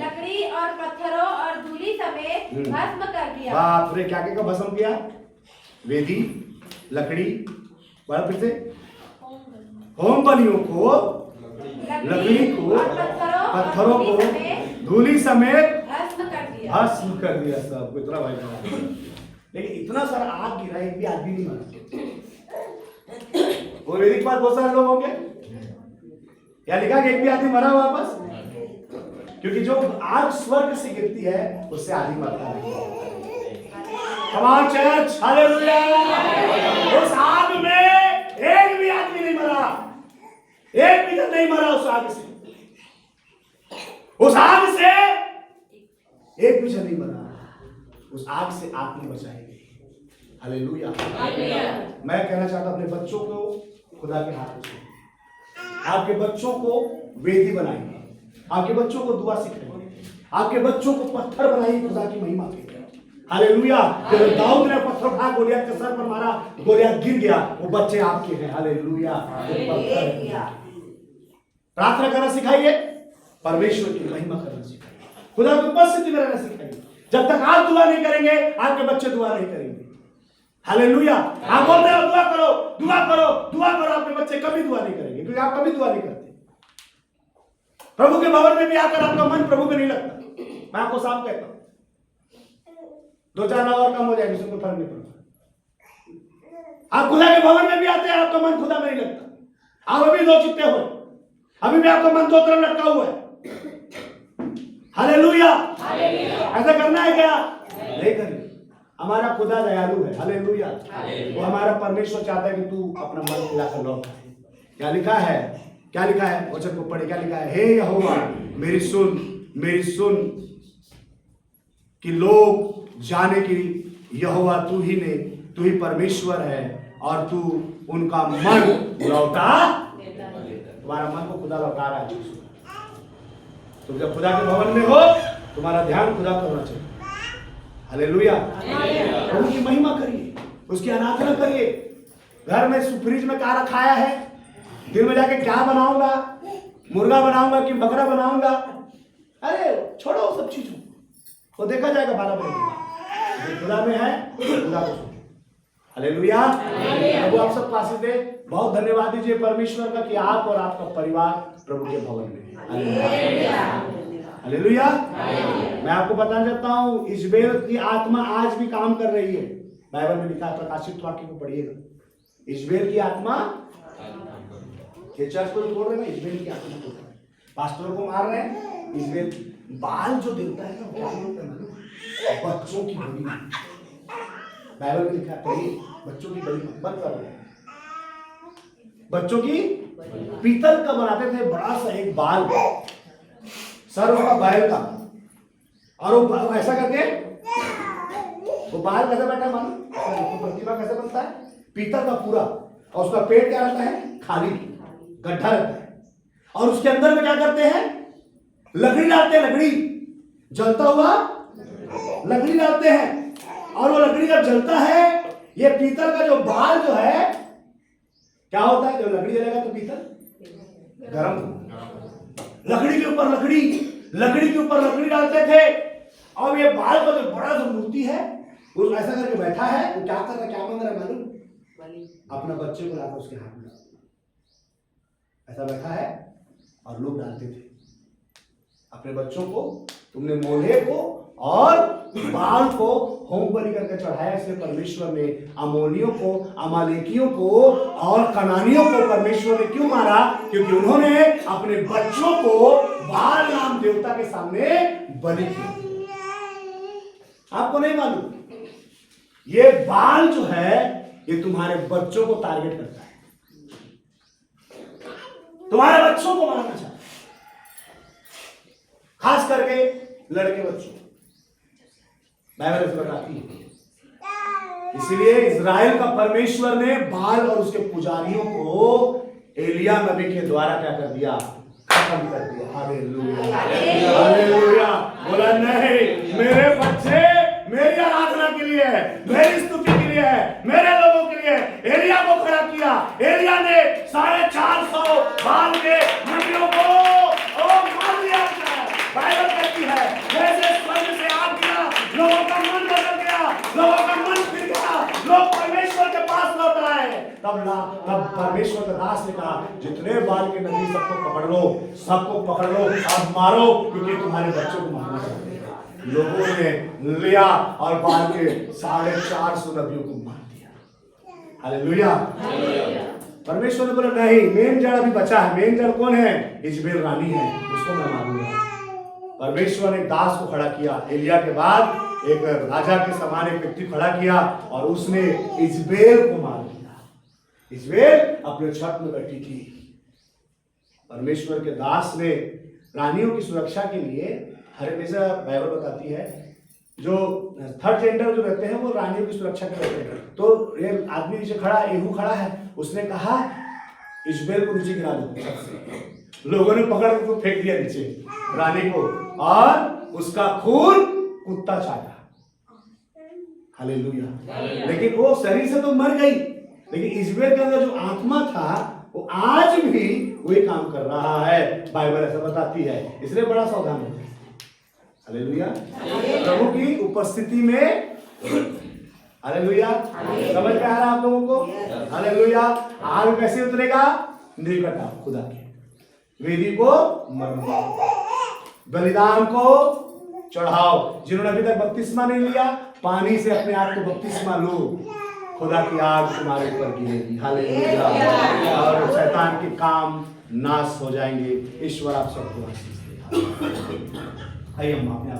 लकड़ी और पत्थरों और धूलि समेत भस्म कर दिया। बाप रे, क्या क्या भस्म किया? वेदी, लकड़ी, बड़ा फिर से होम बलियों को, लकड़ी को, पत्थरों को, धूलि समेत भस्म कर दिया। सब कुछ इतना भाई। लेकिन इतना सारा आग गिरा, एक भी आदमी नहीं मरा। वो वेदी के पास बहुत सारे लोग होंगे, क्या लिखा कि एक भी आदमी मरा वापस? क्योंकि जो आग स्वर्ग से गिरती है उससे आदमी मरता है। कमान चर्च, हालेलुया। उस आग में एक भी आदमी नहीं मरा, एक भी तो नहीं मरा उस आग से। उस आग से एक भी नहीं मरा। उस आग से आत्मा बचाई गई। हालेलुया। मैं कहना चाहता हूं अपने बच्चों को खुदा के हाथ में, आपके बच्चों को वेदी बनाइए, आपके बच्चों को दुआ सिखाइए, आपके बच्चों को पत्थर बनाइए खुदा की महिमा के लिए। हालेलुया। जब दाऊद ने पत्थर उठा गोलियत के सर पर मारा, गोलियत गिर गया, वो बच्चे आपके हैं। हालेलुया। प्रार्थना करना सिखाइए, परमेश्वर की महिमा करना सिखाइए, खुदा की उपस्थिति में रहना सिखाइए। जब तक आप दुआ नहीं करेंगे आपके बच्चे दुआ नहीं करेंगे। हालेलुया। आप बोलते हो दुआ करो, दुआ करो, दुआ करो, आपके बच्चे कभी दुआ नहीं करेंगे, क्योंकि आप कभी दुआ नहीं करते। प्रभु के भवन में भी आकर आपका मन प्रभु में नहीं लगता। मैं आपको साफ कहता हूं, 2-4 ना और कम हो जाएगी, उससे कोई फर्क नहीं पड़ता। आप खुदा के भवन में भी आते हैं, आपका मन खुदा में नहीं लगता। आप अभी दो चित्ते हो, अभी भी आपका मन दो तरफ लटका हुआ है। हालेलुया। ऐसा करना है क्या? नहीं करिए। हमारा खुदा दयालु है। हालेलुया। वो हमारा परमेश्वर चाहता है कि तू अपना मन खिलाकर लौट। क्या लिखा है? क्या लिखा है? वचन को पढ़े। क्या लिखा है? हे यहोवा मेरी सुन कि लोग जाने की यहोवा तू ही परमेश्वर है और तू उनका मन लौटा। तुम्हारा मन को खुदा लौटा रहा है। तुम जब खुदा के भवन में हो, तुम्हारा ध्यान खुदा पर होना चाहिए। हालेलुया। प्रभु की महिमा करिए, उसकी आराधना करिए। घर में फ्रिज में क्या रखाया है, दिन में जाके क्या बनाऊंगा, मुर्गा बनाऊंगा कि बकरा बनाऊंगा, अरे छोड़ो सब चीजों, वो देखा जाएगा 12 बजे के बाद। खुदा में है, खुदा को सुनो। हालेलुया। प्रभु आप सब आशीष दे। बहुत धन्यवाद दीजिए परमेश्वर का कि आप और आपका परिवार प्रभु के भवन में हालेलुया। मैं आपको बताना चाहता हूं इजबेल की आत्मा आज भी काम कर रही है। बाइबल में लिखा है, प्रकाशित वाक्य को पढ़िएगा, इजबेल की आत्मा ये चर्च को जो बोल रहे हैं इजबेल की आत्मा को पास्टरों को मार रहे हैं। इजबेल बाल जो देता है ना क्या बोलते हैं, बच्चों की बलि। बाइबल में लिखा है बच्चों की बलि मत कर रहे हैं। बच्चों की पीतल का बनाते थे बड़ा सा एक बाल सर होगा बैल का, और वो ऐसा करके वो बाल कैसे बैठा मालूम, प्रतिमा कैसे बनता है, पीतल का पूरा, और उसका पेट क्या रहता है, खाली गड्ढा रहता है, और उसके अंदर में क्या करते हैं, लकड़ी डालते हैं, लकड़ी जलता हुआ लकड़ी डालते हैं, और वो लकड़ी जब जलता है ये पीतल का जो बाल जो है क्या होता है, जब लकड़ी जलेगा तो पीतल गर्म, लकड़ी के ऊपर लकड़ी, लकड़ी के ऊपर लकड़ी डालते थे, और ये बाल का जो बड़ा जो मूर्ति है वो ऐसा करके बैठा है, वो क्या कर रहा है, क्या मांग रहा है मालूम, अपना बच्चे को लाकर उसके हाथ में ऐसा बैठा है, और लोग डालते थे अपने बच्चों को, तुमने मोले को और बाल को होम बलि करके चढ़ाया। इसलिए परमेश्वर ने अमोनियों को, अमालेकियों को और कनानियों को परमेश्वर ने क्यों मारा, क्योंकि उन्होंने अपने बच्चों को बाल नाम देवता के सामने बलि किया। आपको नहीं मालूम ये बाल जो है ये तुम्हारे बच्चों को टारगेट करता है, तुम्हारे बच्चों को मारना चाहता है, खास करके लड़के बच्चों, बाइबल ऐसा बताती है। इसलिए इजराइल का परमेश्वर ने बाल और उसके पुजारियों को एलिया नबी के द्वारा क्या कर दिया, खत्म कर दिया। Hallelujah hallelujah. बोला नहीं, मेरे बच्चे मेरी आराधना के लिए है, मेरी स्तुति के लिए है, मेरे लोगों के लिए। एलिया को खड़ा किया, एलिया ने 450 बाल के नबियों को मार दिया। बाइबल कहती है जैसे स्वर्ग से आग गिरा, लोगों का मन बदल गया, लोगों का मन फिर गया, लोग परमेश्वर के पास लौट आए। तब परमेश्वर का दास ने कहा, जितने बाल के नबी सबको पकड़ लो, सबको पकड़ लो, अब मारो, क्योंकि तुम्हारे बच्चों को मारना चाहते हैं। लोगों ने लिया और बाल के 450 नबियों को मार दिया। हालेलुया। परमेश्वर ने बोला नहीं, मेन जड़ अभी बचा है। मेन जड़ कौन है, इजबेल रानी है, उसको मैं मारूंगा। परमेश्वर ने दास को खड़ा किया, एलिया के बाद एक राजा के समान एक व्यक्ति खड़ा किया, और उसने इजबेल को मार दिया। इजबेल अपने छत में बैठी थी। परमेश्वर के दास ने रानियों की सुरक्षा के लिए, हर हमेशा बाइबल बताती है जो थर्ड जेंडर जो रहते हैं वो रानियों की सुरक्षा करते हैं। तो ये आदमी नीचे खड़ा, एहू खड़ा है, उसने कहा इजबेल को नीचे गिरा दो। लोगों ने पकड़ के फेंक दिया नीचे रानी को, और उसका खून कुत्ता चाटा। हालेलुया। लेकिन वो शरीर से तो मर गई, लेकिन इजबेल के अंदर जो आत्मा था वो आज भी वही काम कर रहा है। बाइबल ऐसा बताती है, इसलिए बड़ा सावधान है। हालेलुया। प्रभु की उपस्थिति में, हालेलुया, समझ में आ रहा है आप लोगों को? हालेलुया। आग कैसे उतरेगा, निकट आओ खुदा के, वेदी को मरवाओ, बलिदान को चढ़ाओ। जिन्होंने अभी तक बपतिस्मा नहीं लिया, पानी से अपने आप को बपतिस्मा लो, खुदा की आग तुम्हारे ऊपर गिरेगी। हालेलुया। और शैतान के काम नाश हो जाएंगे। ईश्वर आप सबको आशीष देगा। आइए हम अपने आप